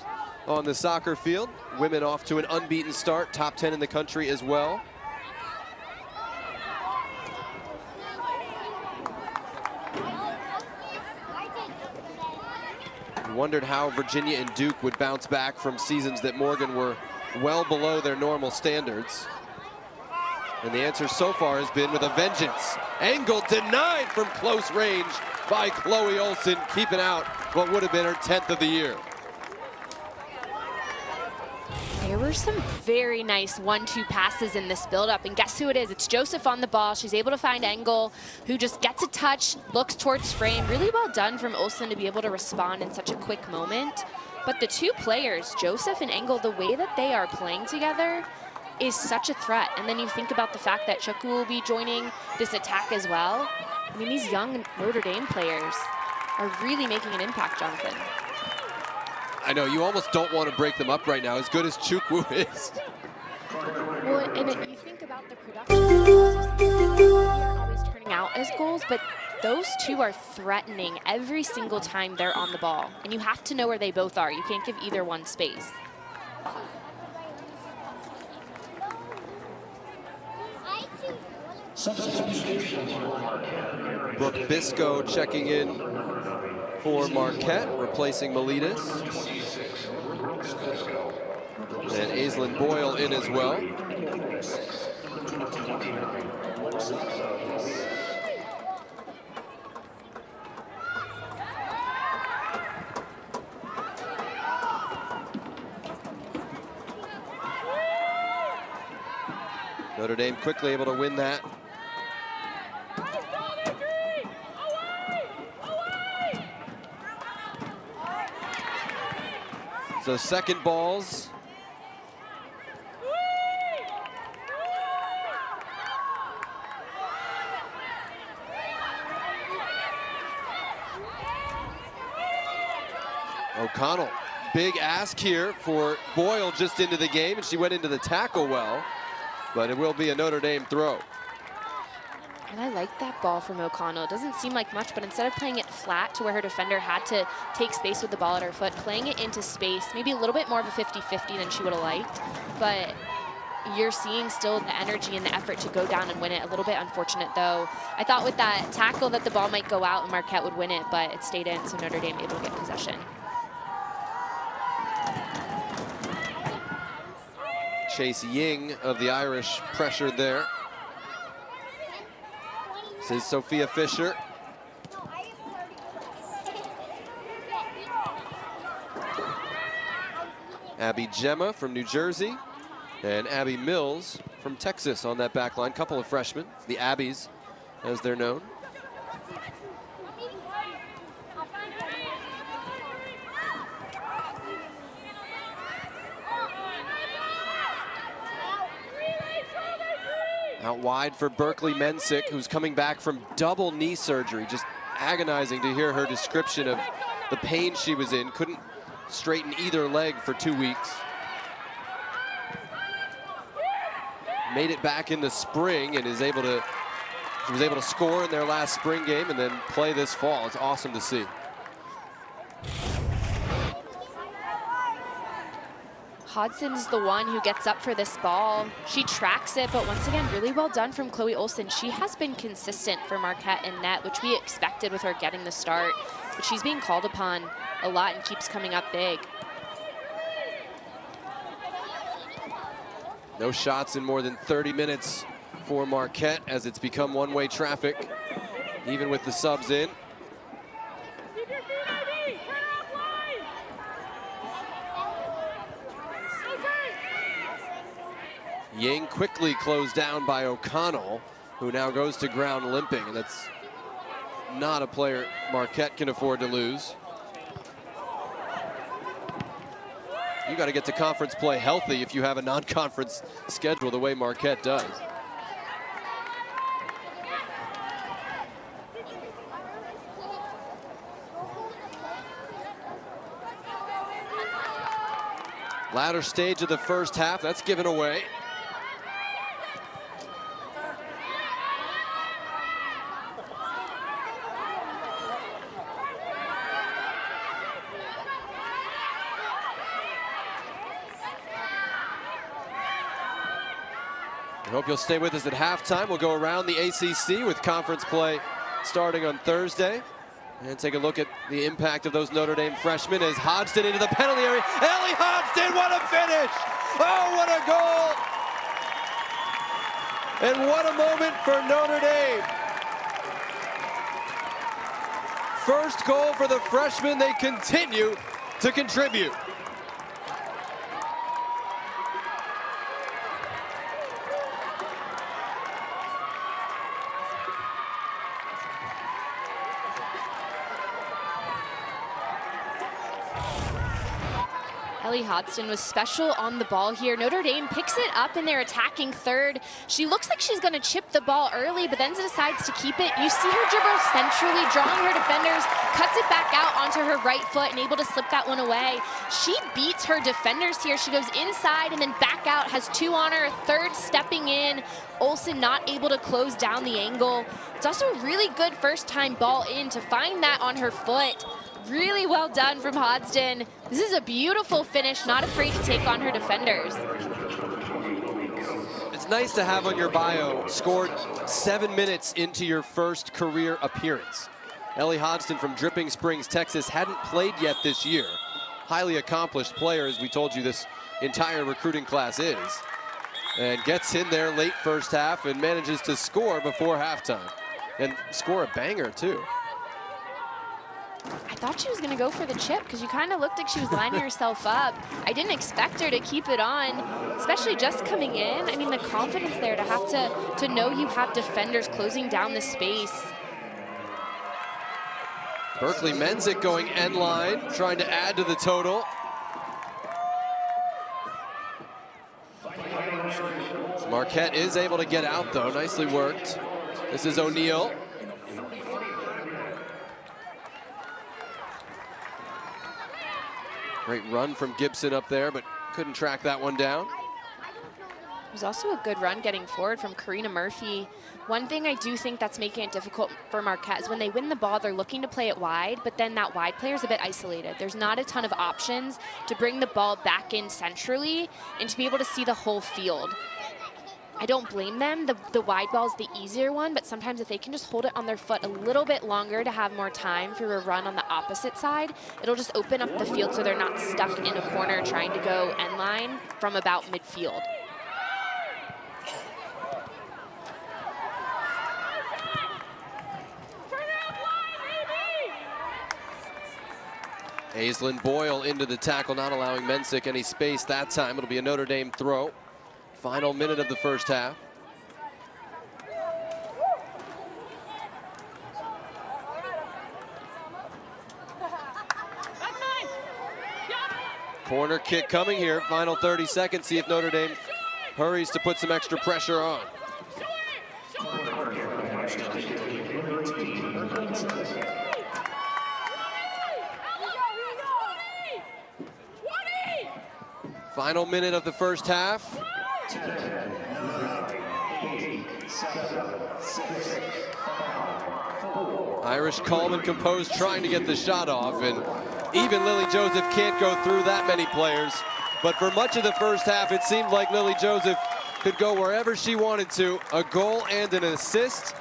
on the soccer field. Women off to an unbeaten start, top 10 in the country as well. Wondered how Virginia and Duke would bounce back from seasons that Morgan were well below their normal standards. And the answer so far has been with a vengeance. Angle denied from close range by Chloe Olsen, keeping out what would have been her 10th of the year. There were some very nice 1-2 passes in this build-up, and guess who it is? It's Joseph on the ball. She's able to find Engel, who just gets a touch, looks towards frame. Really well done from Olsen to be able to respond in such a quick moment. But the two players, Joseph and Engel, the way that they are playing together is such a threat. And then you think about the fact that Chuku will be joining this attack as well. I mean, these young Notre Dame players are really making an impact, Jonathan. I know, you almost don't want to break them up right now, as good as Chukwu is. Well, and you think about the production, they aren't always turning out as goals, but those two are threatening every single time they're on the ball. And you have to know where they both are. You can't give either one space. Brooke Bisco checking in for Marquette, replacing Miletus. And Aislinn Boyle in as well. Notre Dame quickly able to win that. So second balls. O'Connell, big ask here for Boyle just into the game, and she went into the tackle well, but it will be a Notre Dame throw. And I like that ball from O'Connell. It doesn't seem like much, but instead of playing it flat to where her defender had to take space with the ball at her foot, playing it into space, maybe a little bit more of a 50-50 than she would have liked, but you're seeing still the energy and the effort to go down and win it. A little bit unfortunate, though. I thought with that tackle that the ball might go out and Marquette would win it, but it stayed in, so Notre Dame able to get possession. Chase Ying of the Irish pressured there. This is Sophia Fisher. Abby Gemma from New Jersey and Abby Mills from Texas on that back line. Couple of freshmen, the Abbies as they're known. Out wide for Berkeley Mensick, who's coming back from double knee surgery. Just agonizing to hear her description of the pain she was in. Couldn't straighten either leg for 2 weeks. Made it back in the spring and she was able to score in their last spring game and then play this fall. It's awesome to see. Hodsden's the one who gets up for this ball. She tracks it, but once again, really well done from Chloe Olsen. She has been consistent for Marquette and net, which we expected with her getting the start. But she's being called upon a lot and keeps coming up big. No shots in more than 30 minutes for Marquette as it's become one-way traffic, even with the subs in. Ying quickly closed down by O'Connell, who now goes to ground limping, and that's not a player Marquette can afford to lose. You got to get to conference play healthy if you have a non-conference schedule the way Marquette does. Latter stage of the first half, that's given away. I hope you'll stay with us at halftime. We'll go around the ACC with conference play starting on Thursday. And take a look at the impact of those Notre Dame freshmen as Hodsden into the penalty area. Ellie Hodsden, what a finish! Oh, what a goal! And what a moment for Notre Dame. First goal for the freshmen. They continue to contribute. Ellie Hodsden was special on the ball here. Notre Dame picks it up in their attacking third. She looks like she's going to chip the ball early, but then decides to keep it. You see her dribble centrally, drawing her defenders, cuts it back out onto her right foot and able to slip that one away. She beats her defenders here. She goes inside and then back out, has two on her, a third stepping in. Olsen not able to close down the angle. It's also a really good first-time ball in to find that on her foot. Really well done from Hodsden. This is a beautiful finish, not afraid to take on her defenders. It's nice to have on your bio, scored 7 minutes into your first career appearance. Ellie Hodsden from Dripping Springs, Texas, hadn't played yet this year. Highly accomplished player, as we told you this entire recruiting class is. And gets in there late first half and manages to score before halftime. And score a banger, too. I thought she was going to go for the chip because you kind of looked like she was lining herself up. I didn't expect her to keep it on, especially just coming in. I mean, the confidence there to have to know you have defenders closing down the space. Berkeley Mensick going end line, trying to add to the total. Marquette is able to get out, though. Nicely worked. This is O'Neal. Great run from Gibson up there, but couldn't track that one down. It was also a good run getting forward from Karina Murphy. One thing I do think that's making it difficult for Marquette is when they win the ball, they're looking to play it wide, but then that wide player is a bit isolated. There's not a ton of options to bring the ball back in centrally and to be able to see the whole field. I don't blame them. The wide ball is the easier one, but sometimes if they can just hold it on their foot a little bit longer to have more time for a run on the opposite side, it'll just open up the field so they're not stuck in a corner trying to go end line from about midfield. Aislinn Boyle into the tackle, not allowing Mensick any space that time. It'll be a Notre Dame throw. Final minute of the first half. Corner kick coming here. Final 30 seconds. See if Notre Dame hurries to put some extra pressure on. Final minute of the first half. 10, 9, 8, 7, 6, 5, 4. Irish calm and composed, trying to get the shot off, and even Lily Joseph can't go through that many players. But for much of the first half, it seemed like Lily Joseph could go wherever she wanted to. A goal and an assist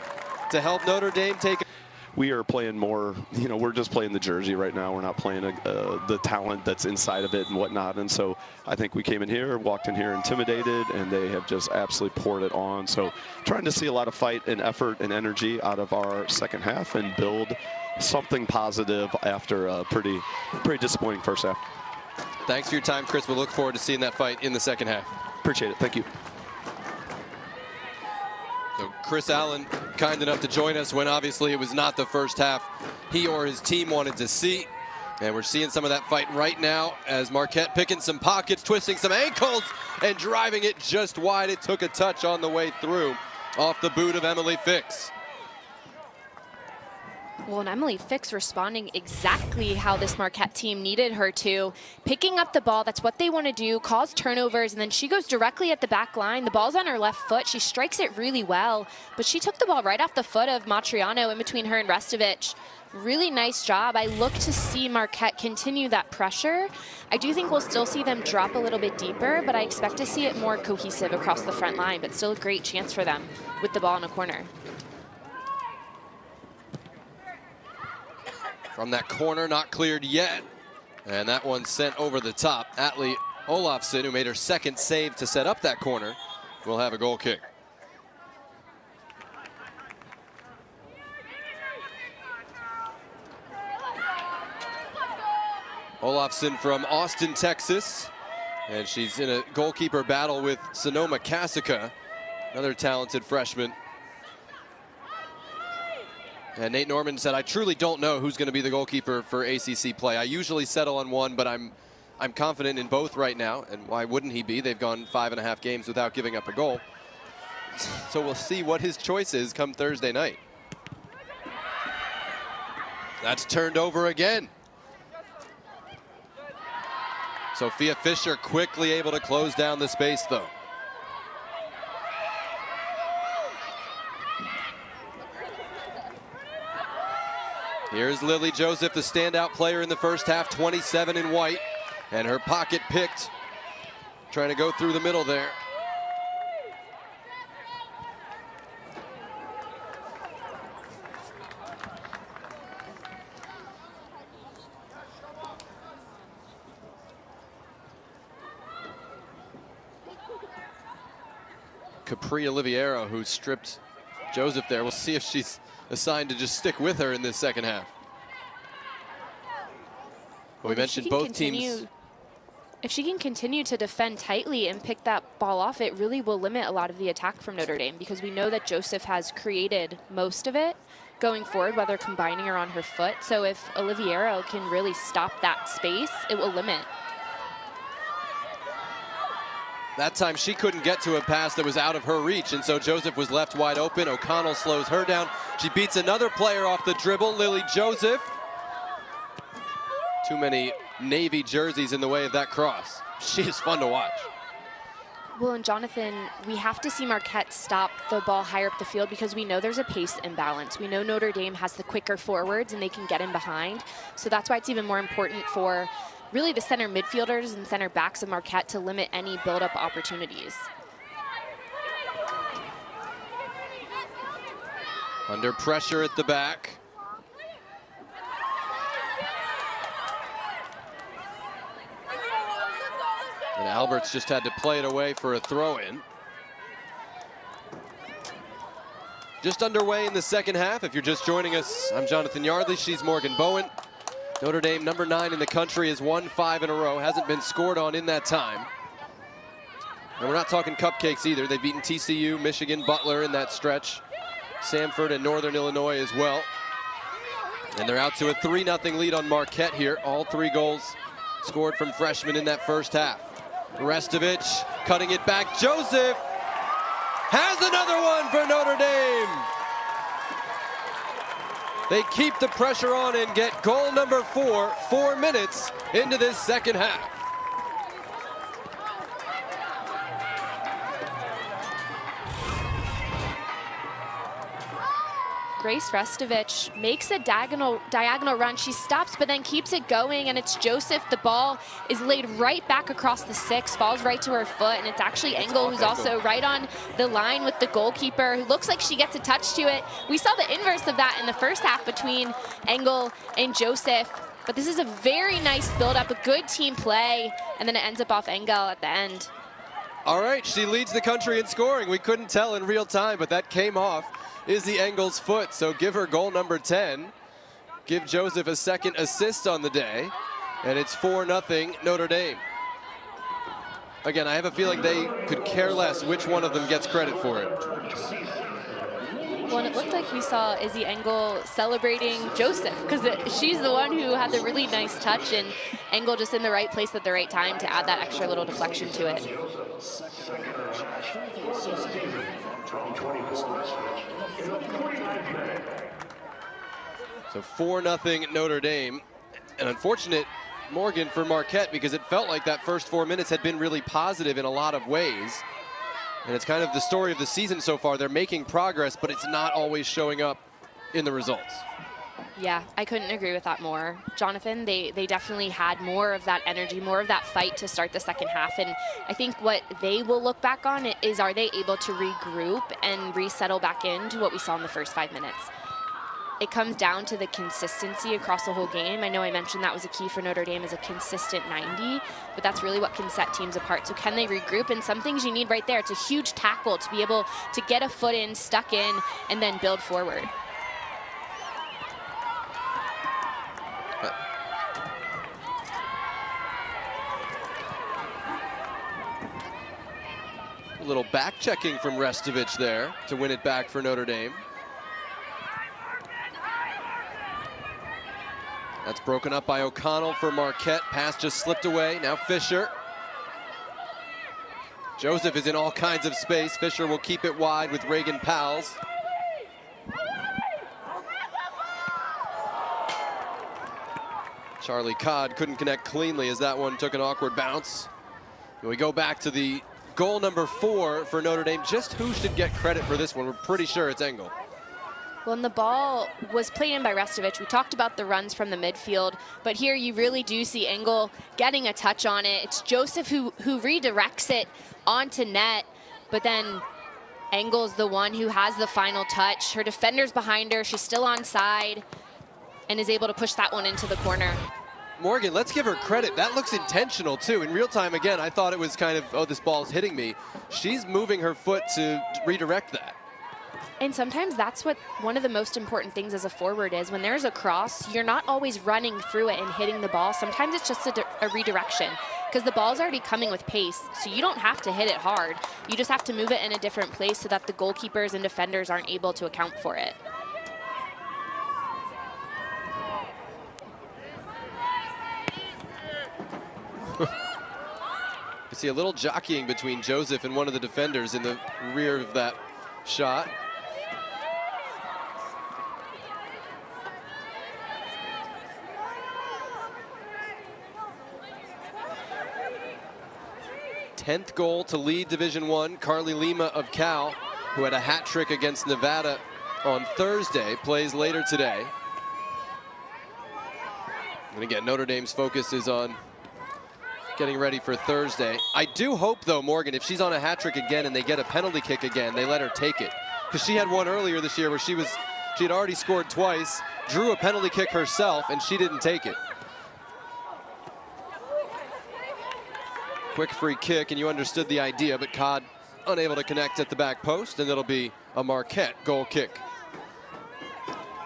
to help Notre Dame take. We are playing more, you know, we're just playing the jersey right now. We're not playing the talent that's inside of it and whatnot. And so I think we came in here, walked in here intimidated, and they have just absolutely poured it on. So trying to see a lot of fight and effort and energy out of our second half and build something positive after a pretty disappointing first half. Thanks for your time, Chris. We'll look forward to seeing that fight in the second half. Appreciate it. Thank you. So Chris Allen, kind enough to join us when obviously it was not the first half he or his team wanted to see. And we're seeing some of that fight right now as Marquette picking some pockets, twisting some ankles, and driving it just wide. It took a touch on the way through off the boot of Emily Fix. Well, and Emily Fix responding exactly how this Marquette team needed her to. Picking up the ball, that's what they want to do, cause turnovers, and then she goes directly at the back line. The ball's on her left foot. She strikes it really well, but she took the ball right off the foot of Matriano in between her and Restovich. Really nice job. I look to see Marquette continue that pressure. I do think we'll still see them drop a little bit deeper, but I expect to see it more cohesive across the front line, but still a great chance for them with the ball in a corner. From that corner, not cleared yet. And that one sent over the top. Atlee Olafsson, who made her second save to set up that corner, will have a goal kick. Olafsson from Austin, Texas. And she's in a goalkeeper battle with Sonoma Cassica, another talented freshman. And Nate Norman said, I truly don't know who's going to be the goalkeeper for ACC play. I usually settle on one, but I'm confident in both right now. And why wouldn't he be? They've gone 5.5 games without giving up a goal. So we'll see what his choice is come Thursday night. That's turned over again. Sophia Fisher quickly able to close down the space, though. Here's Lily Joseph, the standout player in the first half, 27 in white, and her pocket picked, trying to go through the middle there. Capri Oliviero, who stripped Joseph there. We'll see if she's assigned to just stick with her in this second half. Well, we mentioned both teams. If she can continue to defend tightly and pick that ball off, it really will limit a lot of the attack from Notre Dame, because we know that Joseph has created most of it going forward, whether combining or on her foot. So if Oliviero can really stop that space, it will limit. That time she couldn't get to a pass that was out of her reach, and so Joseph was left wide open. O'Connell slows her down. She beats another player off the dribble, Lily Joseph. Too many Navy jerseys in the way of that cross. She is fun to watch. Well, and Jonathan, we have to see Marquette stop the ball higher up the field, because we know there's a pace imbalance. We know Notre Dame has the quicker forwards and they can get in behind. So that's why it's even more important for really the center midfielders and center backs of Marquette to limit any build-up opportunities. Under pressure at the back. And Alberts just had to play it away for a throw-in. Just underway in the second half. If you're just joining us, I'm Jonathan Yardley. She's Morgan Bowen. Notre Dame, number 9 in the country, has won 5 in a row. Hasn't been scored on in that time. And we're not talking cupcakes either. They've beaten TCU, Michigan, Butler in that stretch. Samford and Northern Illinois as well. And they're out to a 3-0 lead on Marquette here. All 3 goals scored from freshmen in that first half. Restovich cutting it back. Joseph has another one for Notre Dame. They keep the pressure on and get goal number 4, 4 minutes into this second half. Grace Restovich makes a diagonal run. She stops, but then keeps it going, and it's Joseph. The ball is laid right back across the 6, falls right to her foot, and it's actually Engel who's also right on the line with the goalkeeper, who looks like she gets a touch to it. We saw the inverse of that in the first half between Engel and Joseph, but this is a very nice build-up, a good team play, and then it ends up off Engel at the end. All right, she leads the country in scoring. We couldn't tell in real time, but that came off Izzy Engel's foot, so give her goal number 10. Give Joseph a second assist on the day, and it's 4-0 Notre Dame. Again, I have a feeling they could care less which one of them gets credit for it. Well, and it looked like we saw Izzy Engel celebrating Joseph, because she's the one who had the really nice touch, and Engel just in the right place at the right time to add that extra little deflection to it. So 4-0 Notre Dame. An unfortunate, Morgan, for Marquette, because it felt like that first 4 minutes had been really positive in a lot of ways. And it's kind of the story of the season so far. They're making progress, but it's not always showing up in the results. Yeah, I couldn't agree with that more. Jonathan, they definitely had more of that energy, more of that fight to start the second half. And I think what they will look back on is, are they able to regroup and resettle back into what we saw in the first 5 minutes? It comes down to the consistency across the whole game. I know I mentioned that was a key for Notre Dame, is a consistent 90, but that's really what can set teams apart. So can they regroup? And some things you need right there. It's a huge tackle to be able to get a foot in, stuck in, and then build forward. A little back checking from Restovich there to win it back for Notre Dame. That's broken up by O'Connell for Marquette. Pass just slipped away. Now Fisher. Joseph is in all kinds of space. Fisher will keep it wide with Reagan Powles. Charlie Codd couldn't connect cleanly as that one took an awkward bounce. And we go back to the goal number 4 for Notre Dame. Just who should get credit for this one? We're pretty sure it's Engel. Well, and the ball was played in by Restovich. We talked about the runs from the midfield, but here you really do see Engel getting a touch on it. It's Joseph who redirects it onto net, but then Engel's the one who has the final touch. Her defender's behind her. She's still onside and is able to push that one into the corner. Morgan, let's give her credit. That looks intentional, too. In real time, again, I thought it was kind of, oh, this ball's hitting me. She's moving her foot to redirect that. And sometimes that's what one of the most important things as a forward is. When there's a cross, you're not always running through it and hitting the ball. Sometimes it's just a redirection, because the ball's already coming with pace, so you don't have to hit it hard. You just have to move it in a different place so that the goalkeepers and defenders aren't able to account for it. You see a little jockeying between Joseph and one of the defenders in the rear of that shot. Tenth goal to lead Division I. Carly Lima of Cal, who had a hat trick against Nevada on Thursday, plays later today. And again, Notre Dame's focus is on getting ready for Thursday. I do hope, though, Morgan, if she's on a hat trick again and they get a penalty kick again, they let her take it. Because she had one earlier this year where she had already scored twice, drew a penalty kick herself, and she didn't take it. Quick free kick, and you understood the idea, but Codd unable to connect at the back post, and it'll be a Marquette goal kick.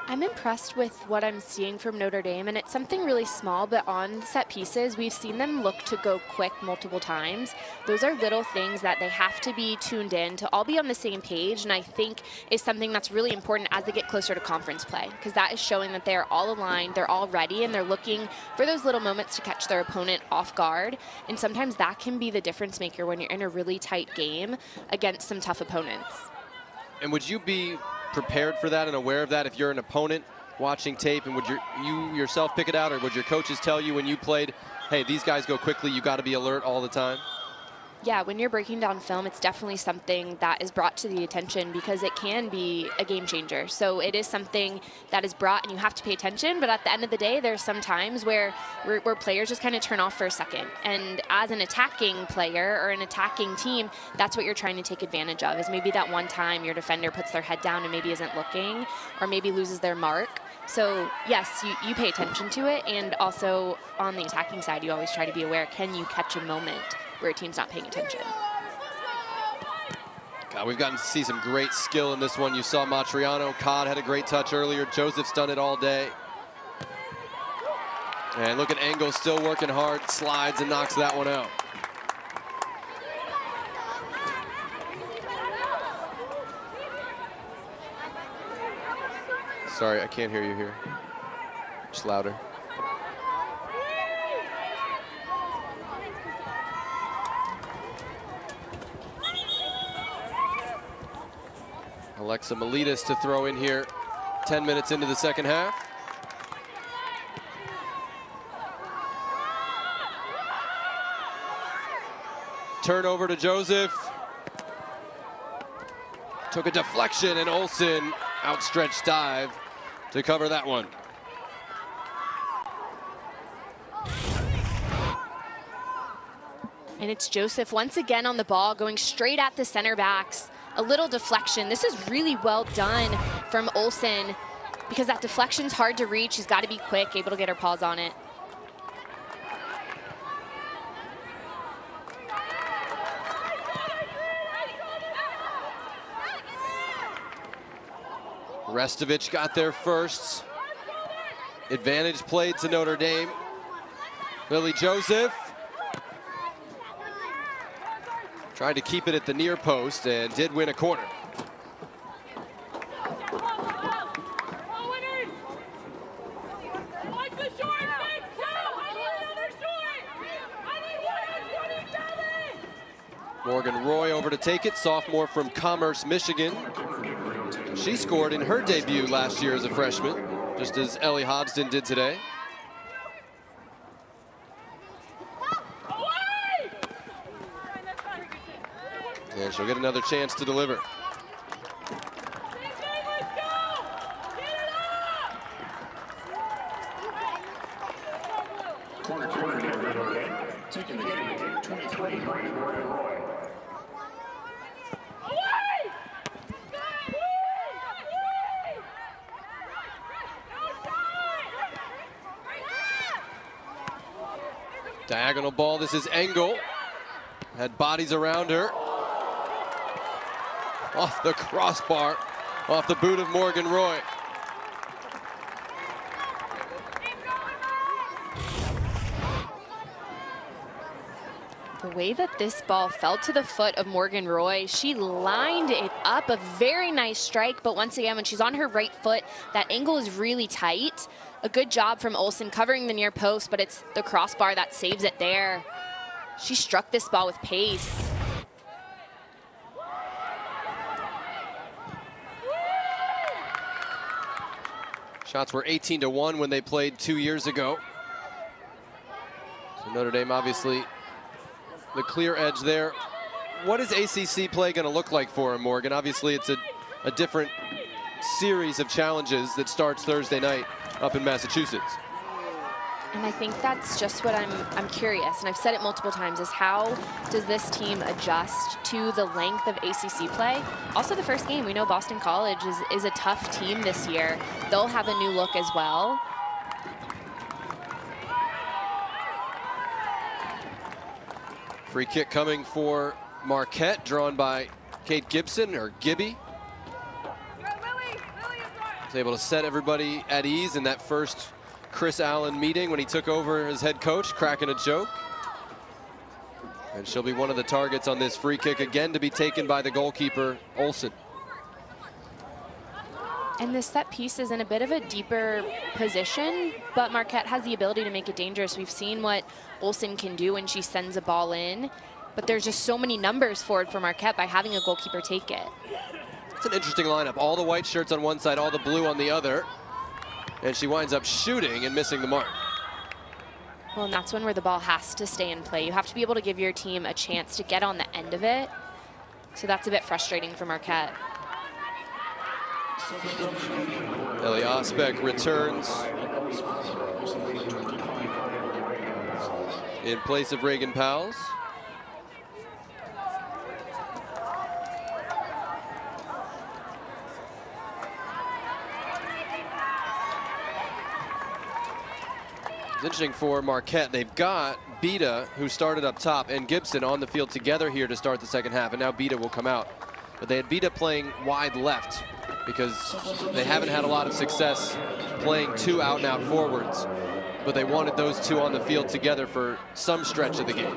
I'm impressed with what I'm seeing from Notre Dame, and it's something really small, but on set pieces, we've seen them look to go quick multiple times. Those are little things that they have to be tuned in to all be on the same page, and I think is something that's really important as they get closer to conference play, because that is showing that they're all aligned, they're all ready, and they're looking for those little moments to catch their opponent off guard, and sometimes that can be the difference maker when you're in a really tight game against some tough opponents. And would you be prepared for that and aware of that if you're an opponent watching tape, and would you yourself pick it out, or would your coaches tell you when you played, hey, these guys go quickly, you got to be alert all the time? Yeah, when you're breaking down film, it's definitely something that is brought to the attention because it can be a game changer. So it is something that is brought and you have to pay attention, but at the end of the day, there's some times where players just kind of turn off for a second. And as an attacking player or an attacking team, that's what you're trying to take advantage of, is maybe that one time your defender puts their head down and maybe isn't looking or maybe loses their mark. So yes, you pay attention to it, and also on the attacking side, you always try to be aware, can you catch a moment where a team's not paying attention? God, we've gotten to see some great skill in this one. You saw Matriano. Codd had a great touch earlier. Joseph's done it all day. And look at Engel still working hard, slides and knocks that one out. Sorry, I can't hear you here. Just louder. Alexa Miletus to throw in here 10 minutes into the second half. Turnover to Joseph. Took a deflection, and Olsen outstretched dive to cover that one. And it's Joseph once again on the ball, going straight at the center backs. A little deflection. This is really well done from Olsen because that deflection's hard to reach. She's got to be quick, able to get her paws on it. Restovich got there first. Advantage played to Notre Dame. Lily Joseph tried to keep it at the near post and did win a corner. Morgan Roy over to take it, sophomore from Commerce, Michigan. She scored in her debut last year as a freshman, just as Ellie Hodsden did today. And she'll get another chance to deliver. Taking the game, 23, Morgan Roy. Diagonal ball, this is Engel. Had bodies around her. Off the crossbar, off the boot of Morgan Roy. The way that this ball fell to the foot of Morgan Roy, she lined it up, a very nice strike, but once again, when she's on her right foot, that angle is really tight. A good job from Olsen covering the near post, but it's the crossbar that saves it there. She struck this ball with pace. Shots were 18-1 when they played 2 years ago. So Notre Dame obviously the clear edge there. What is ACC play going to look like for him, Morgan? Obviously it's a different series of challenges that starts Thursday night up in Massachusetts. And I think that's just what I'm curious, and I've said it multiple times, is how does this team adjust to the length of ACC play? Also the first game, we know Boston College is a tough team this year. They'll have a new look as well. Free kick coming for Marquette, drawn by Kate Gibson, or Gibby. Was able to set everybody at ease in that first Chris Allen meeting when he took over as head coach, cracking a joke. And she'll be one of the targets on this free kick, again to be taken by the goalkeeper, Olsen. And this set piece is in a bit of a deeper position, but Marquette has the ability to make it dangerous. We've seen what Olsen can do when she sends a ball in, but there's just so many numbers forward for Marquette by having a goalkeeper take it. It's an interesting lineup. All the white shirts on one side, all the blue on the other. And she winds up shooting and missing the mark. Well, and that's when where the ball has to stay in play. You have to be able to give your team a chance to get on the end of it. So that's a bit frustrating for Marquette. Ellie Osbeck returns in place of Reagan Powles. It's interesting for Marquette. They've got Beta, who started up top, and Gibson on the field together here to start the second half, and now Beta will come out. But they had Beta playing wide left because they haven't had a lot of success playing two out-and-out forwards, but they wanted those two on the field together for some stretch of the game.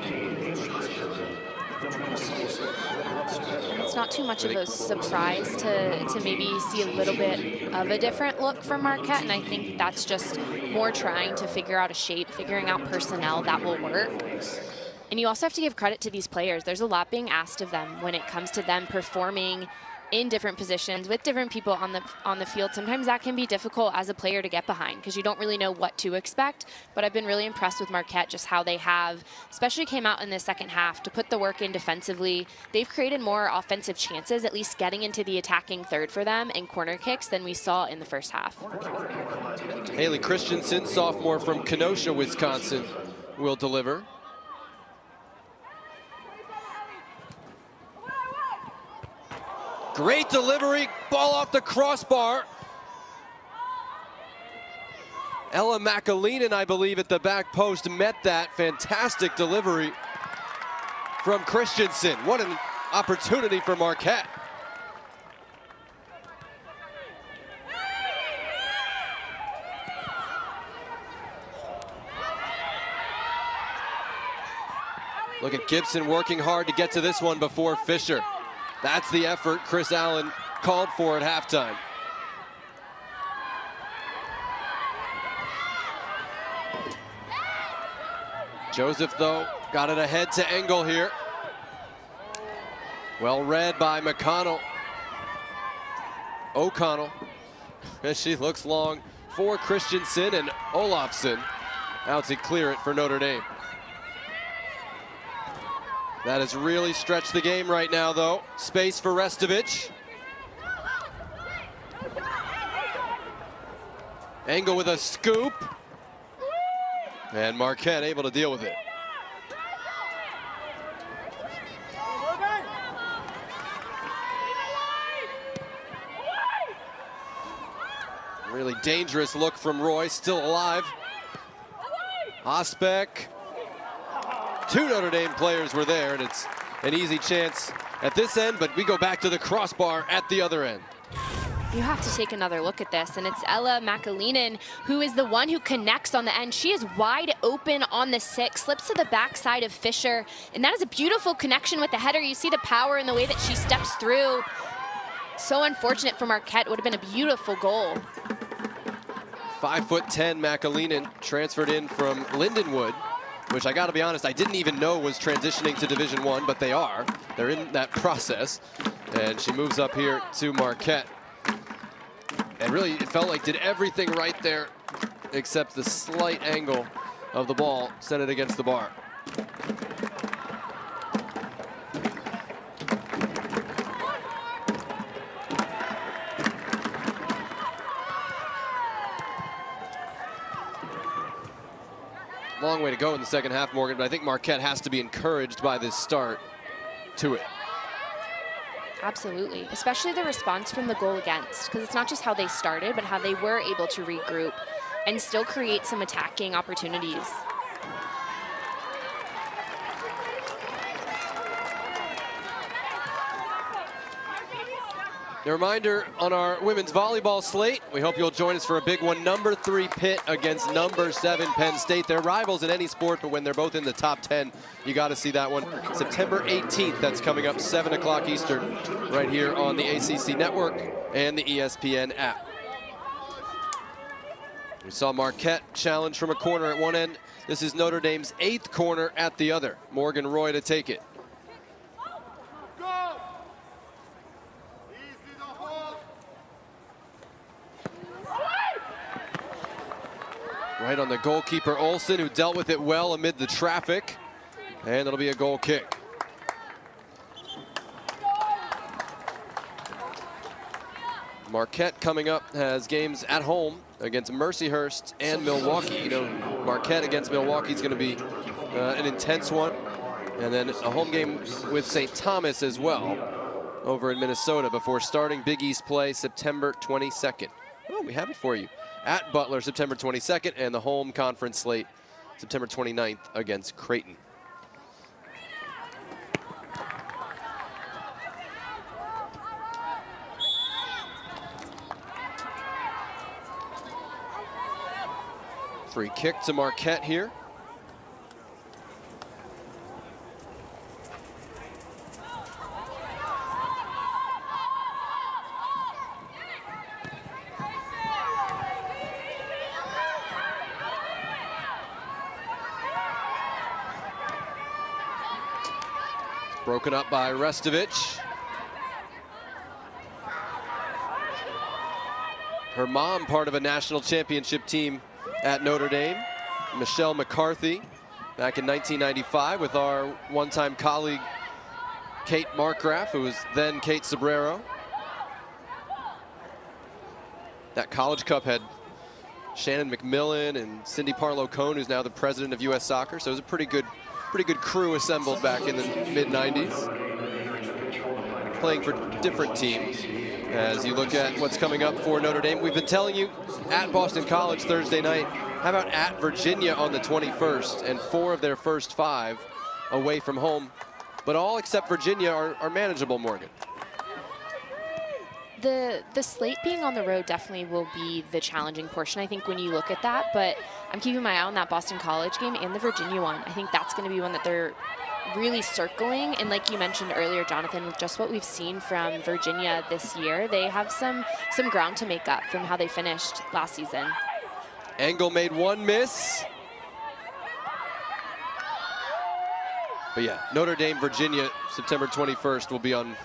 It's not too much of a surprise to maybe see a little bit of a different look from Marquette, and I think that's just more trying to figure out a shape, figuring out personnel that will work. And you also have to give credit to these players. There's a lot being asked of them when it comes to them performing in different positions with different people on the field. Sometimes that can be difficult as a player to get behind because you don't really know what to expect. But I've been really impressed with Marquette, just how they have, especially came out in the second half to put the work in defensively. They've created more offensive chances, at least getting into the attacking third for them, and corner kicks than we saw in the first half. Haley Christensen, sophomore from Kenosha, Wisconsin, will deliver. Great delivery, ball off the crossbar. Ella McAleenan, I believe, at the back post met that. Fantastic delivery from Christensen. What an opportunity for Marquette. Look at Gibson working hard to get to this one before Fisher. That's the effort Chris Allen called for at halftime. Joseph, though, got it ahead to Engel here. Well read by O'Connell, as she looks long for Christensen, and Olafson out to clear it for Notre Dame. That has really stretched the game right now, though. Space for Restovich. Engel with a scoop. And Marquette able to deal with it. Really dangerous look from Roy, still alive. Osbeck. Two Notre Dame players were there, and it's an easy chance at this end, but we go back to the crossbar at the other end. You have to take another look at this, and it's Ella McAleenan who is the one who connects on the end. She is wide open on the 6, slips to the backside of Fisher, and that is a beautiful connection with the header. You see the power in the way that she steps through. So unfortunate for Marquette. It would have been a beautiful goal. 5'10" McAleenan transferred in from Lindenwood, which I gotta be honest, I didn't even know was transitioning to Division I, but they are. They're in that process. And she moves up here to Marquette. And really, it felt like did everything right there, except the slight angle of the ball sent it against the bar. Long way to go in the second half, Morgan, but I think Marquette has to be encouraged by this start to it. Absolutely, especially the response from the goal against, because it's not just how they started, but how they were able to regroup and still create some attacking opportunities. A reminder on our women's volleyball slate, we hope you'll join us for a big one. Number 3 Pitt against number 7 Penn State. They're rivals in any sport, but when they're both in the top 10, you got to see that one. September 18th, that's coming up 7 o'clock Eastern, right here on the ACC network and the ESPN app. We saw Marquette challenge from a corner at one end. This is Notre Dame's 8th corner at the other. Morgan Roy to take it. Right right on the goalkeeper, Olsen, who dealt with it well amid the traffic. And it'll be a goal kick. Marquette coming up has games at home against Mercyhurst and Milwaukee. You know, Marquette against Milwaukee is going to be an intense one. And then a home game with St. Thomas as well over in Minnesota before starting Big East play September 22nd. Oh, we have it for you. At Butler, September 22nd, and the home conference slate September 29th against Creighton. Free kick to Marquette here. Broken up by Restovich. Her mom, part of a national championship team at Notre Dame, Michelle McCarthy, back in 1995 with our one-time colleague, Kate Markgraf, who was then Kate Sobrero. That College Cup had Shannon McMillan and Cindy Parlow-Cohn, who's now the president of U.S. Soccer, so it was a pretty good crew assembled back in the mid-90s, playing for different teams. As you look at what's coming up for Notre Dame, we've been telling you at Boston College Thursday night. How about at Virginia on the 21st, and 4 of their first 5 away from home, but all except Virginia are manageable, Morgan. The slate being on the road definitely will be the challenging portion, I think, when you look at that. But I'm keeping my eye on that Boston College game and the Virginia one. I think that's going to be one that they're really circling. And like you mentioned earlier, Jonathan, with just what we've seen from Virginia this year, they have some ground to make up from how they finished last season. Engel made one miss. But yeah, Notre Dame, Virginia, September 21st will be on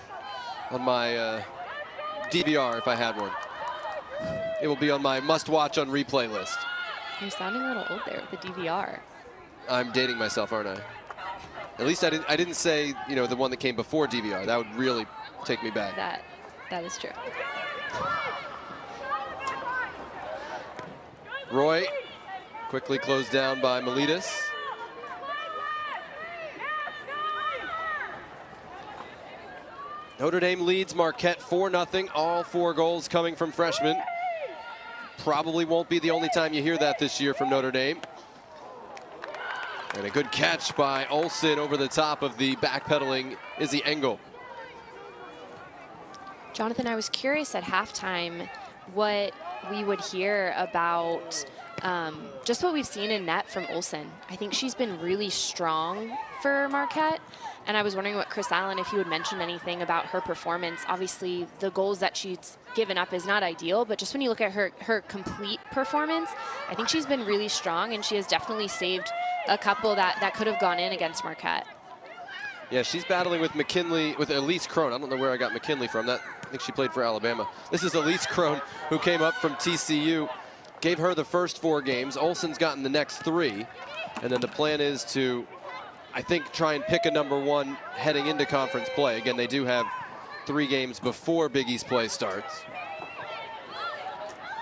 my DVR if I had one. It will be on my must-watch on replay list. You're sounding a little old there with the DVR. I'm dating myself, aren't I? At least I didn't say, you know, the one that came before DVR. That would really take me back. That is true. Roy, quickly closed down by Miletus. Notre Dame leads Marquette 4-0, all 4 goals coming from freshmen. Probably won't be the only time you hear that this year from Notre Dame. And a good catch by Olsen over the top of the backpedaling Izzy Engel. Jonathan, I was curious at halftime what we would hear about just what we've seen in net from Olsen. I think she's been really strong for Marquette. And I was wondering what Chris Allen, if he would mention anything about her performance. Obviously, the goals that she's given up is not ideal, but just when you look at her complete performance, I think she's been really strong, and she has definitely saved a couple that could have gone in against Marquette. Yeah, she's battling with McKinley, with Elise Crone. I don't know where I got McKinley from. I think she played for Alabama. This is Elise Crone, who came up from TCU. Gave her the first 4 games. Olsen's gotten the next 3. And then the plan is to, I think, try and pick a #1 heading into conference play. Again, they do have 3 games before Big East play starts.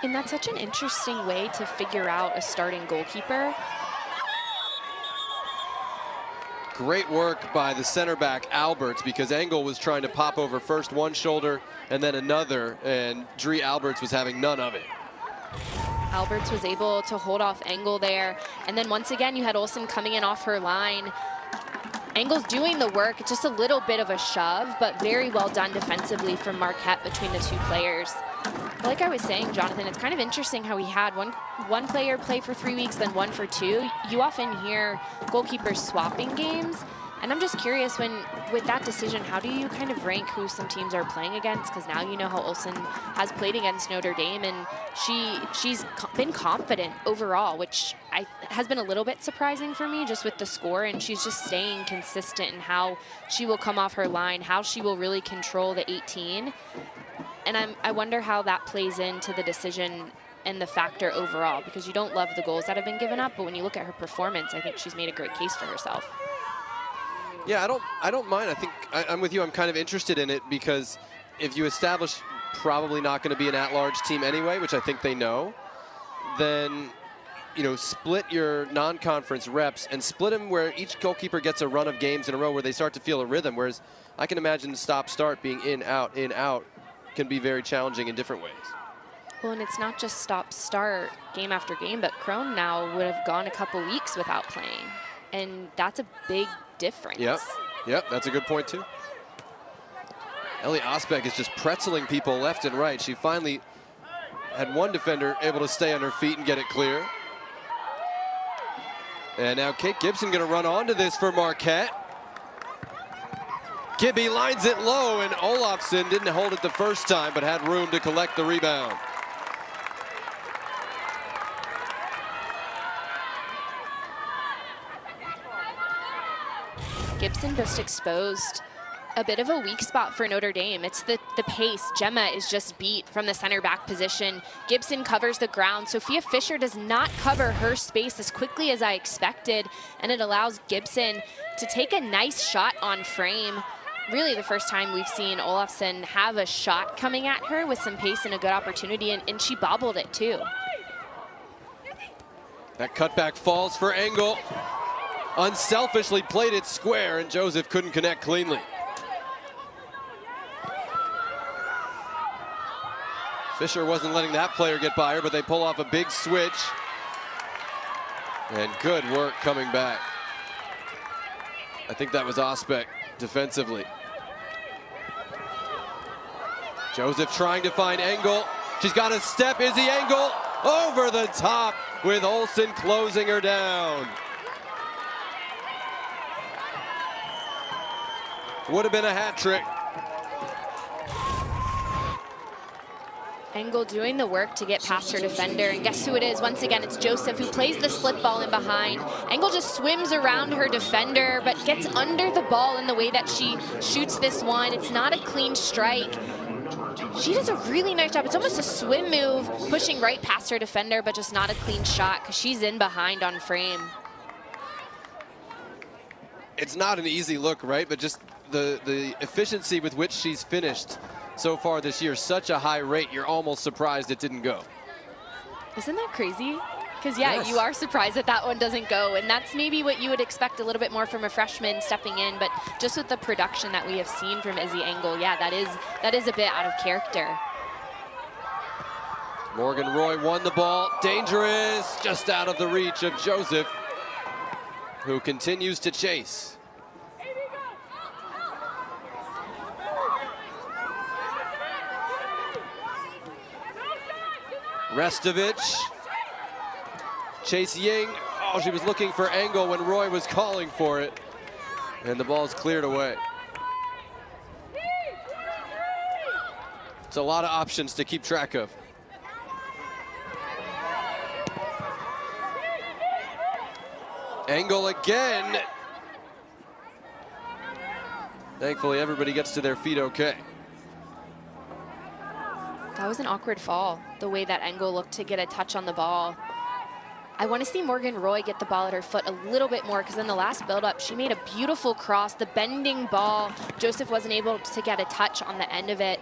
And that's such an interesting way to figure out a starting goalkeeper. Great work by the center back, Alberts, because Engel was trying to pop over first one shoulder and then another, and Dree Alberts was having none of it. Alberts was able to hold off Engel there. And then once again, you had Olsen coming in off her line. Engel's doing the work, just a little bit of a shove, but very well done defensively from Marquette between the 2 players. Like I was saying, Jonathan, it's kind of interesting how we had one player play for 3 weeks, then 1 for 2. You often hear goalkeepers swapping games. And I'm just curious, with that decision, how do you kind of rank who some teams are playing against? Because now you know how Olsen has played against Notre Dame, and she's been confident overall, which has been a little bit surprising for me just with the score, and she's just staying consistent in how she will come off her line, how she will really control the 18. And I wonder how that plays into the decision and the factor overall, because you don't love the goals that have been given up, but when you look at her performance, I think she's made a great case for herself. Yeah, I don't mind. I think I'm with you. I'm kind of interested in it because if you establish probably not going to be an at-large team anyway, which I think they know, then, you know, split your non-conference reps and split them where each goalkeeper gets a run of games in a row where they start to feel a rhythm, whereas I can imagine stop-start being in, out, can be very challenging in different ways. Well, and it's not just stop-start game after game, but Crone now would have gone a couple weeks without playing, and that's a big difference. Yep, that's a good point too. Ellie Osbeck is just pretzeling people left and right. She finally had one defender able to stay on her feet and get it clear. And now Kate Gibson going to run onto this for Marquette. Gibby lines it low, and Olafsson didn't hold it the first time, but had room to collect the rebound. Gibson just exposed a bit of a weak spot for Notre Dame. It's the pace. Gemma is just beat from the center back position. Gibson covers the ground. Sophia Fisher does not cover her space as quickly as I expected, and it allows Gibson to take a nice shot on frame. Really the first time we've seen Olafsson have a shot coming at her with some pace and a good opportunity, and she bobbled it too. That cutback falls for Engel. Unselfishly played it square, and Joseph couldn't connect cleanly. Fisher wasn't letting that player get by her, but they pull off a big switch. And good work coming back. I think that was Osbeck defensively. Joseph trying to find Engel. She's got a step. Izzy Engel over the top with Olsen closing her down. Would have been a hat trick. Engel doing the work to get past her defender, and guess who it is? Once again, it's Joseph who plays the slip ball in behind. Engel just swims around her defender, but gets under the ball in the way that she shoots this one. It's not a clean strike. She does a really nice job. It's almost a swim move, pushing right past her defender, but just not a clean shot because she's in behind on frame. It's not an easy look, right? But just the efficiency with which she's finished so far this year, such a high rate, you're almost surprised it didn't go. Isn't that crazy? Because, yeah, Yes. You are surprised that that one doesn't go, and that's maybe what you would expect a little bit more from a freshman stepping in, but just with the production that we have seen from Izzy Engel, yeah, that is a bit out of character. Morgan Roy won the ball. Dangerous, just out of the reach of Joseph, who continues to chase. Restovich, Chase Ying. Oh, she was looking for Engel when Roy was calling for it. And the ball's cleared away. It's a lot of options to keep track of. Engel again. Thankfully, everybody gets to their feet okay. That was an awkward fall, the way that Engel looked to get a touch on the ball. I want to see Morgan Roy get the ball at her foot a little bit more, because in the last build-up, she made a beautiful cross, the bending ball. Joseph wasn't able to get a touch on the end of it,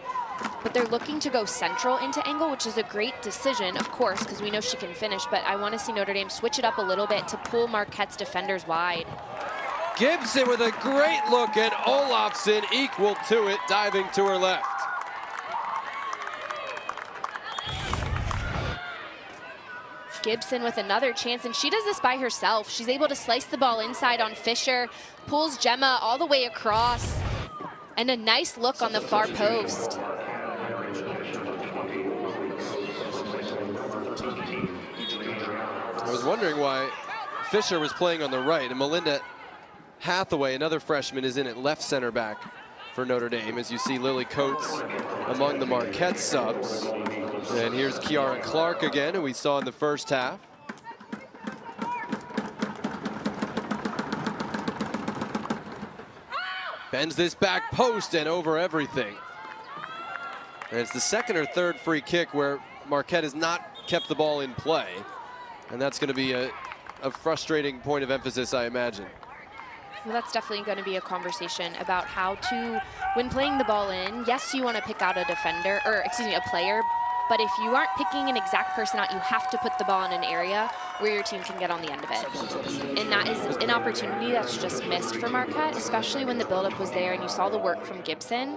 but they're looking to go central into Engel, which is a great decision, of course, because we know she can finish, but I want to see Notre Dame switch it up a little bit to pull Marquette's defenders wide. Gibson with a great look, and Olafsson equal to it, diving to her left. Gibson with another chance, and she does this by herself. She's able to slice the ball inside on Fisher, pulls Gemma all the way across, and a nice look on the far post. I was wondering why Fisher was playing on the right, and Melinda Hathaway, another freshman, is in at left center back for Notre Dame, as you see Lily Coates among the Marquette subs. And here's Kiara Clark again, who we saw in the first half. Bends this back post and over everything. And it's the second or third free kick where Marquette has not kept the ball in play. And that's going to be a frustrating point of emphasis, I imagine. Well, that's definitely going to be a conversation about how to, when playing the ball in, yes, you want to pick out a defender, or excuse me, a player, but if you aren't picking an exact person out, you have to put the ball in an area where your team can get on the end of it. And that is an opportunity that's just missed for Marquette, especially when the buildup was there and you saw the work from Gibson.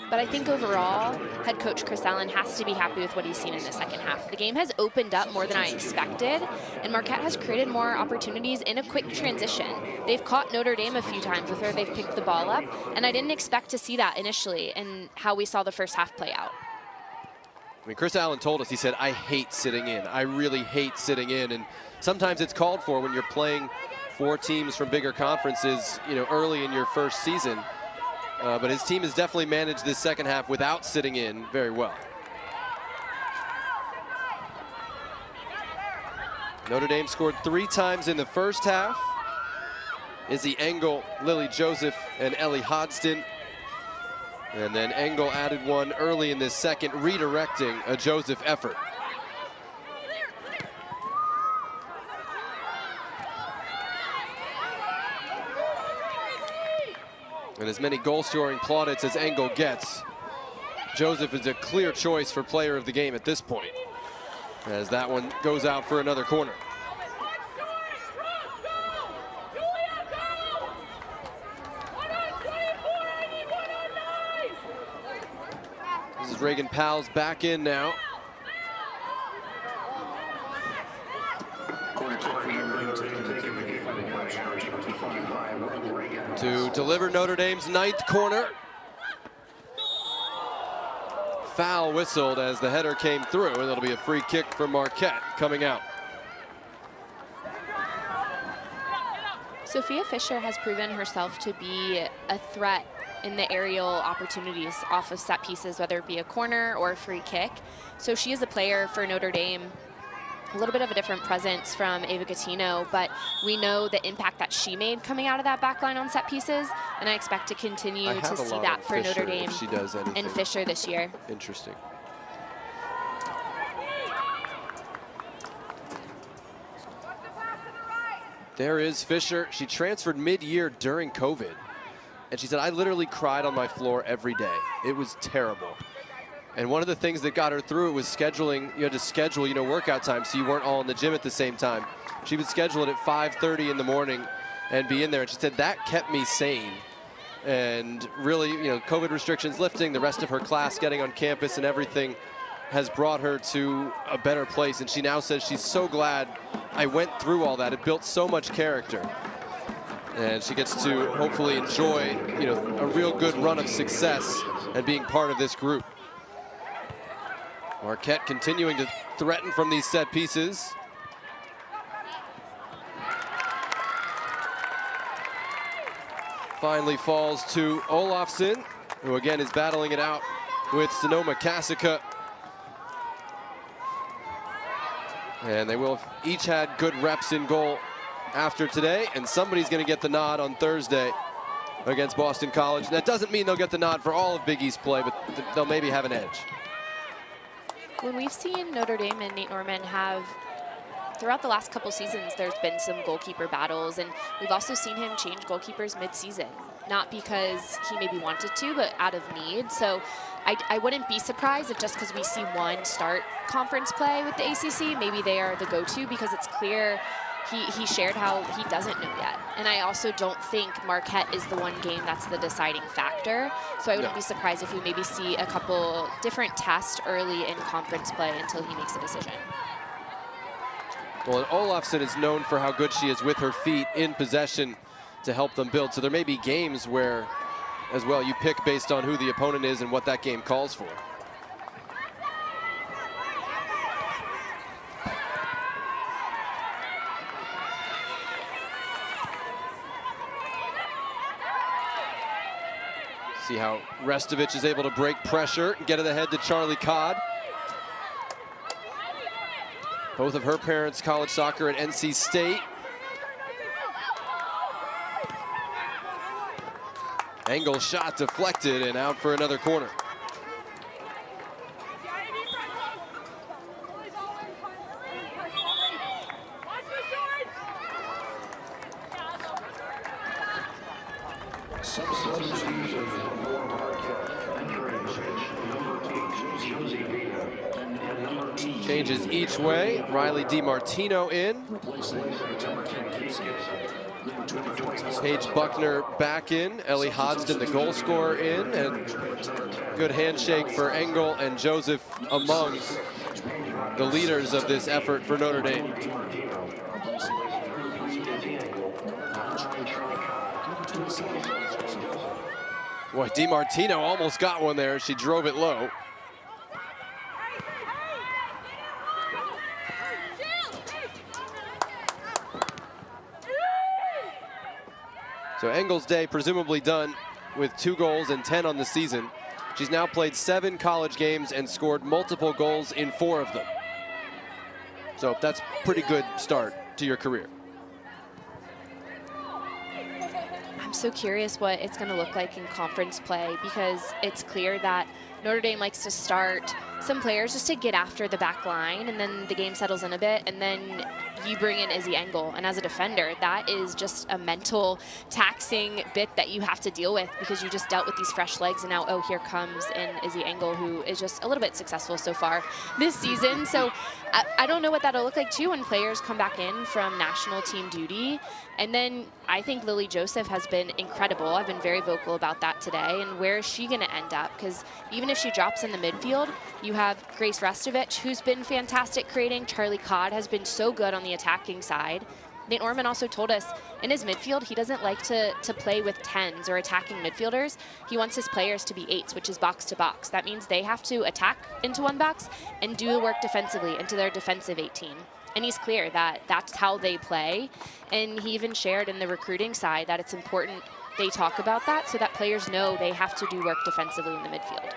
But I think overall, head coach Chris Allen has to be happy with what he's seen in the second half. The game has opened up more than I expected, and Marquette has created more opportunities in a quick transition. They've caught Notre Dame a few times with where they've picked the ball up, and I didn't expect to see that initially in how we saw the first half play out. I mean, Chris Allen told us, he said, I hate sitting in. I really hate sitting in. And sometimes it's called for when you're playing 4 teams from bigger conferences, you know, early in your first season. But his team has definitely managed this second half without sitting in very well. Notre Dame scored 3 times in the first half. Izzy Engel, Lily Joseph, and Ellie Hodsden. And then Engel added one early in this second, redirecting a Joseph effort. And as many goal-scoring plaudits as Engel gets, Joseph is a clear choice for player of the game at this point, as that one goes out for another corner. This is Reagan Powell's back in now. To deliver Notre Dame's 9th corner. Foul whistled as the header came through, and it'll be a free kick for Marquette coming out. Sophia Fisher has proven herself to be a threat in the aerial opportunities off of set pieces, whether it be a corner or a free kick. So she is a player for Notre Dame, a little bit of a different presence from Ava Gattino, but we know the impact that she made coming out of that back line on set pieces, and I expect to continue to see that for Notre Dame she does anything. and Fisher this year. Interesting. There is Fisher. She transferred mid-year during COVID. And she said, I literally cried on my floor every day. It was terrible. And one of the things that got her through it was scheduling. You had to schedule, you know, workout time so you weren't all in the gym at the same time. She would schedule it at 5:30 in the morning and be in there. And she said, that kept me sane. And really, you know, COVID restrictions lifting, the rest of her class getting on campus and everything has brought her to a better place. And she now says she's so glad I went through all that. It built so much character. And she gets to hopefully enjoy, you know, a real good run of success and being part of this group. Marquette continuing to threaten from these set pieces. Finally falls to Olafsson, who again is battling it out with Sonoma Cassica. And they will have each had good reps in goal after today, and somebody's going to get the nod on Thursday against Boston College. That doesn't mean they'll get the nod for all of Big East play, but they'll maybe have an edge. When we've seen Notre Dame and Nate Norman have, throughout the last couple seasons, there's been some goalkeeper battles, and we've also seen him change goalkeepers mid-season. Not because he maybe wanted to, but out of need. So I wouldn't be surprised if just because we see one start conference play with the ACC, maybe they are the go-to, because it's clear he shared how he doesn't know yet. And I also don't think Marquette is the one game that's the deciding factor. So I wouldn't be surprised if we maybe see a couple different tests early in conference play until he makes a decision. Well, and Olafsson is known for how good she is with her feet in possession to help them build. So there may be games where, as well, you pick based on who the opponent is and what that game calls for. See how Restovich is able to break pressure and get it ahead to Charlie Codd. Both of her parents college soccer at NC State. Engel shot deflected and out for another corner. Substitution for Marquette. Entering pitch, number 8, Josie Vega. And number 8. Changes each way. Riley DiMartino in. Paige Buckner back in. Ellie Hodsden, the goal scorer, in. And good handshake for Engel and Joseph among the leaders of this effort for Notre Dame. Boy, DiMartino almost got one there. She drove it low. So Engel's day presumably done with 2 goals and 10 on the season. She's now played 7 college games and scored multiple goals in 4 of them. So that's a pretty good start to your career. I'm so curious what it's going to look like in conference play, because it's clear that Notre Dame likes to start some players just to get after the back line, and then the game settles in a bit, and then you bring in Izzy Engel. And as a defender, that is just a mental taxing bit that you have to deal with, because you just dealt with these fresh legs, and now, oh, here comes in Izzy Engel, who is just a little bit successful so far this season. So I don't know what that'll look like too when players come back in from national team duty. And then I think Lily Joseph has been incredible. I've been very vocal about that today. And where is she going to end up? Because even if she drops in the midfield, you have Grace Restovich, who's been fantastic creating. Charlie Codd has been so good on the attacking side. Nate Norman also told us in his midfield, he doesn't like to play with 10s or attacking midfielders. He wants his players to be 8s, which is box to box. That means they have to attack into one box and do the work defensively into their defensive 18. And he's clear that that's how they play. And he even shared in the recruiting side that it's important they talk about that so that players know they have to do work defensively in the midfield.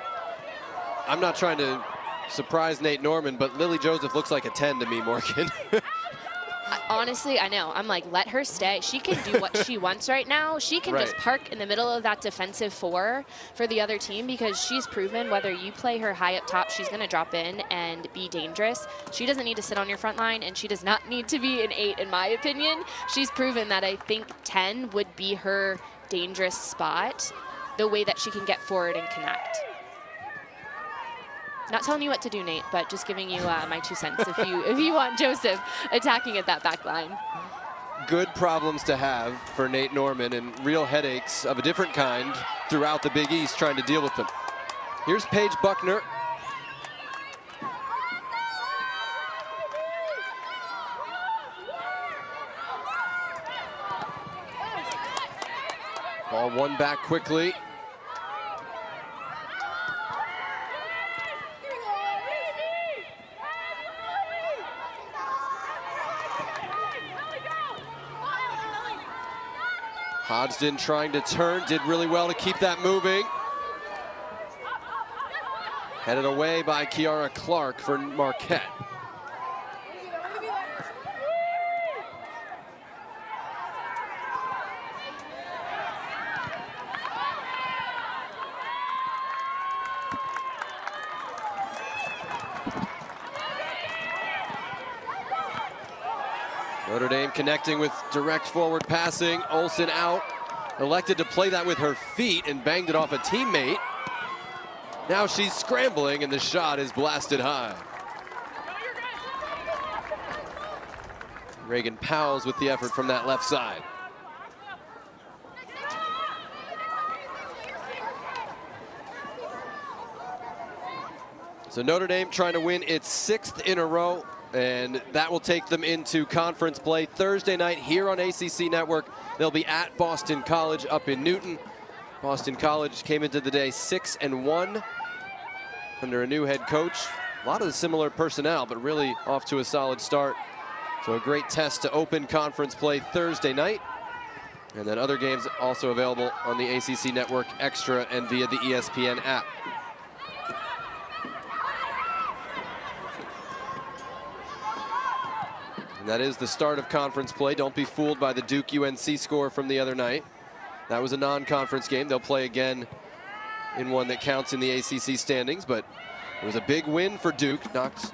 I'm not trying to surprise Nate Norman, but Lily Joseph looks like a 10 to me, Morgan. Honestly, I know. I'm like, let her stay. She can do what she wants right now. She can just park in the middle of that defensive 4 for the other team, because she's proven whether you play her high up top, she's going to drop in and be dangerous. She doesn't need to sit on your front line, and she does not need to be an 8, in my opinion. She's proven that I think 10 would be her dangerous spot, the way that she can get forward and connect. Not telling you what to do, Nate, but just giving you my 2 cents if you want Joseph attacking at that back line. Good problems to have for Nate Norman, and real headaches of a different kind throughout the Big East trying to deal with them. Here's Paige Buckner. Ball won back quickly. Hodsden trying to turn, did really well to keep that moving. Headed away by Kiara Clark for Marquette. Notre Dame connecting with direct forward passing. Olsen out, elected to play that with her feet and banged it off a teammate. Now she's scrambling and the shot is blasted high. Reagan Powell's with the effort from that left side. So Notre Dame trying to win its 6th in a row, and that will take them into conference play Thursday night here on ACC Network. They'll be at Boston College up in Newton. Boston College came into the day 6-1 under a new head coach. A lot of similar personnel, but really off to a solid start. So a great test to open conference play Thursday night. And then other games also available on the ACC Network Extra and via the ESPN app. And that is the start of conference play. Don't be fooled by the Duke-UNC score from the other night. That was a non-conference game. They'll play again in one that counts in the ACC standings, but it was a big win for Duke. Knocked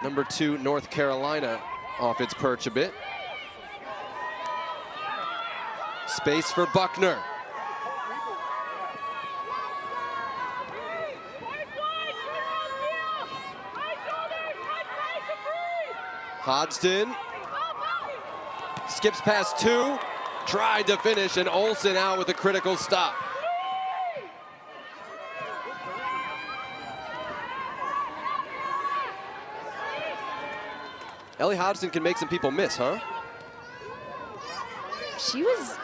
number 2 North Carolina off its perch a bit. Space for Buckner. Hodsden skips past 2, tried to finish, and Olsen out with a critical stop. Ellie Hodsden can make some people miss, huh? She was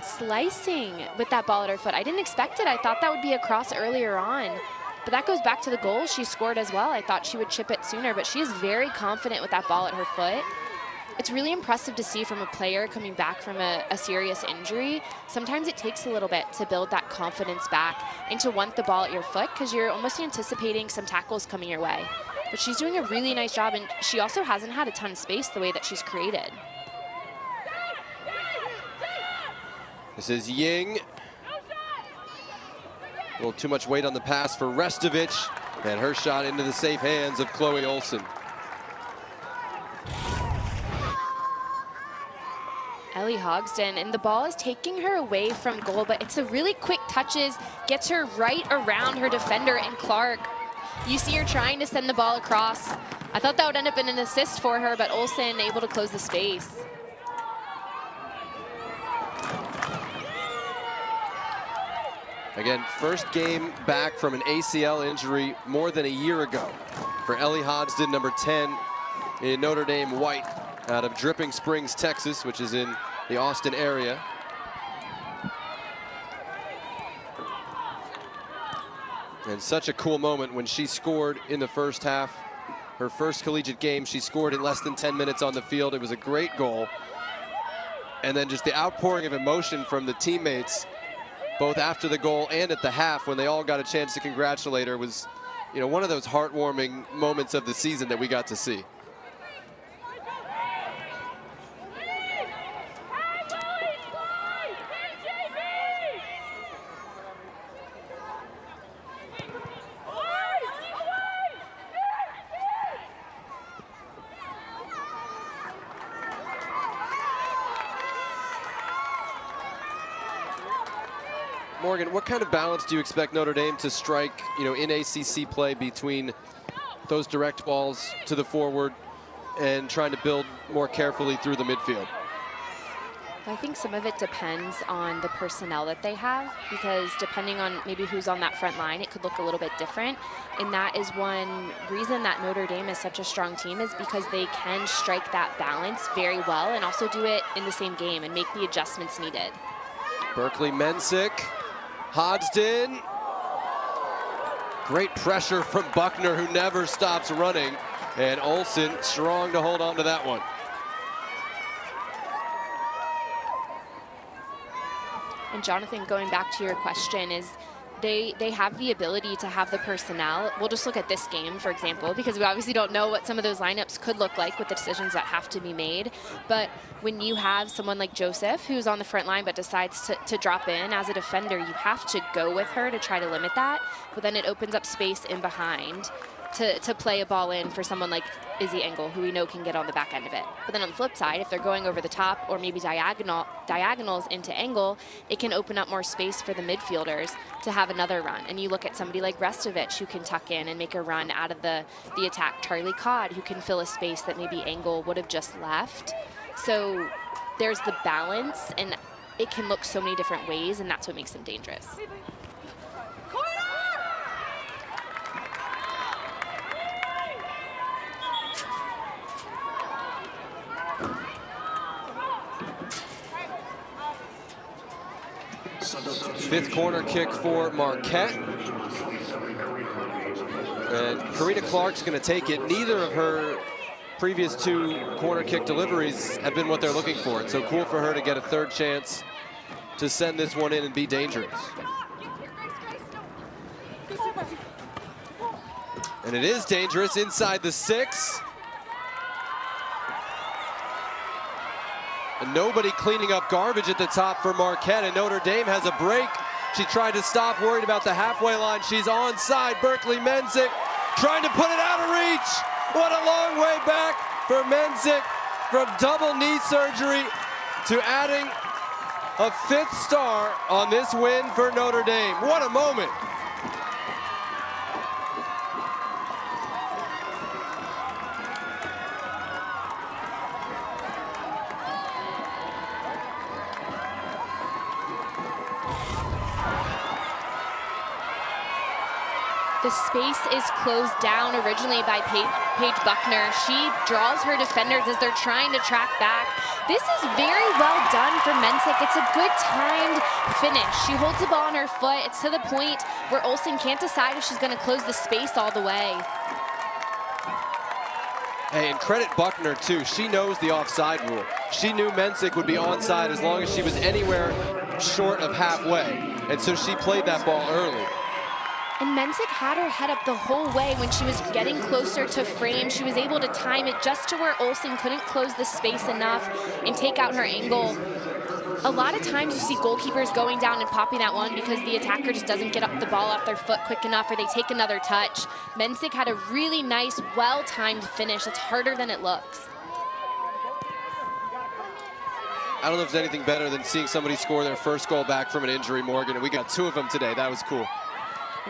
slicing with that ball at her foot. I didn't expect it. I thought that would be a cross earlier on. But that goes back to the goal she scored as well. I thought she would chip it sooner, but she is very confident with that ball at her foot. It's really impressive to see from a player coming back from a serious injury. Sometimes it takes a little bit to build that confidence back and to want the ball at your foot because you're almost anticipating some tackles coming your way. But she's doing a really nice job, and she also hasn't had a ton of space the way that she's created. This is Ying. A little too much weight on the pass for Restovich, and her shot into the safe hands of Chloe Olsen. Ellie Hodsden, and the ball is taking her away from goal, but it's a really quick touches, gets her right around her defender and Clark. You see her trying to send the ball across. I thought that would end up in an assist for her, but Olsen able to close the space. Again, first game back from an ACL injury more than a year ago for Ellie Hodsden, number 10 in Notre Dame white, out of Dripping Springs, Texas, which is in the Austin area. And such a cool moment when she scored in the first half. Her first collegiate game, she scored in less than 10 minutes on the field. It was a great goal. And then just the outpouring of emotion from the teammates, both after the goal and at the half, when they all got a chance to congratulate her, was, you know, one of those heartwarming moments of the season that we got to see. Morgan, what kind of balance do you expect Notre Dame to strike, you know, in ACC play between those direct balls to the forward and trying to build more carefully through the midfield? I think some of it depends on the personnel that they have, because depending on maybe who's on that front line, it could look a little bit different. And that is one reason that Notre Dame is such a strong team, is because they can strike that balance very well and also do it in the same game and make the adjustments needed. Berkeley Mensick. Hodsden. Great pressure from Buckner, who never stops running. And Olsen strong to hold on to that one. And Jonathan, going back to your question, is they have the ability to have the personnel. We'll just look at this game, for example, because we obviously don't know what some of those lineups could look like with the decisions that have to be made. But when you have someone like Joseph, who's on the front line but decides to drop in as a defender, you have to go with her to try to limit that. But then it opens up space in behind to play a ball in for someone like Izzy Engel, who we know can get on the back end of it. But then on the flip side, if they're going over the top or maybe diagonals into Engel, it can open up more space for the midfielders to have another run. And you look at somebody like Restovich, who can tuck in and make a run out of the attack. Charlie Codd, who can fill a space that maybe Engel would have just left. So there's the balance, and it can look so many different ways, and that's what makes them dangerous. Fifth corner kick for Marquette. And Karina Clark's going to take it. Neither of her previous two corner kick deliveries have been what they're looking for. It's so cool for her to get a third chance to send this one in and be dangerous. And it is dangerous inside the 6. And nobody cleaning up garbage at the top for Marquette, and Notre Dame has a break. She tried to stop, worried about the halfway line. She's onside. Berkeley Mensick trying to put it out of reach. What a long way back for Mensick, from double knee surgery to adding a 5th star on this win for Notre Dame. What a moment. The space is closed down originally by Paige Buckner. She draws her defenders as they're trying to track back. This is very well done for Mensick. It's a good timed finish. She holds the ball on her foot. It's to the point where Olsen can't decide if she's going to close the space all the way. Hey, and credit Buckner too. She knows the offside rule. She knew Mensick would be onside as long as she was anywhere short of halfway. And so she played that ball early. And Mensick had her head up the whole way. When she was getting closer to frame, she was able to time it just to where Olsen couldn't close the space enough and take out her angle. A lot of times you see goalkeepers going down and popping that one because the attacker just doesn't get up the ball off their foot quick enough, or they take another touch. Mensick had a really nice, well-timed finish. It's harder than it looks. I don't know if there's anything better than seeing somebody score their first goal back from an injury, Morgan, and we got 2 of them today. That was cool.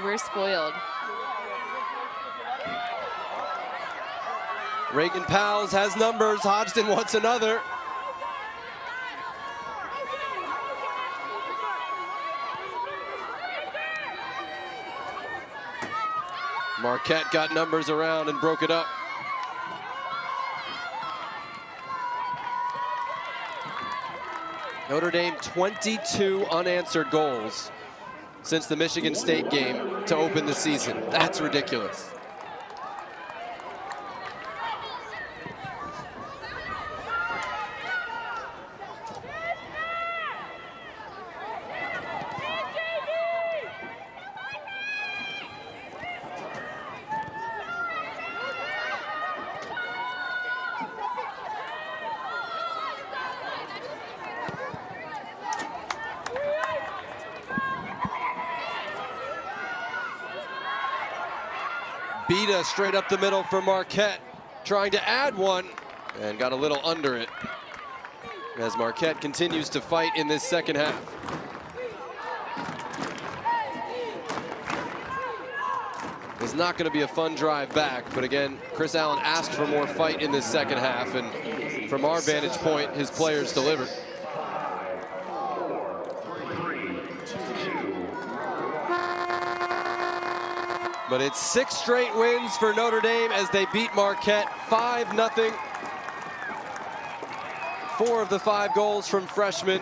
We're spoiled. Reagan Powles has numbers. Hodsden wants another. Marquette got numbers around and broke it up. Notre Dame 22 unanswered goals since the Michigan State game to open the season. That's ridiculous. Beta straight up the middle for Marquette, trying to add one, and got a little under it as Marquette continues to fight in this second half. It's not going to be a fun drive back, but again, Chris Allen asked for more fight in this second half, and from our vantage point, his players delivered. But it's 6 straight wins for Notre Dame as they beat Marquette 5-0. 4 of the 5 goals from freshmen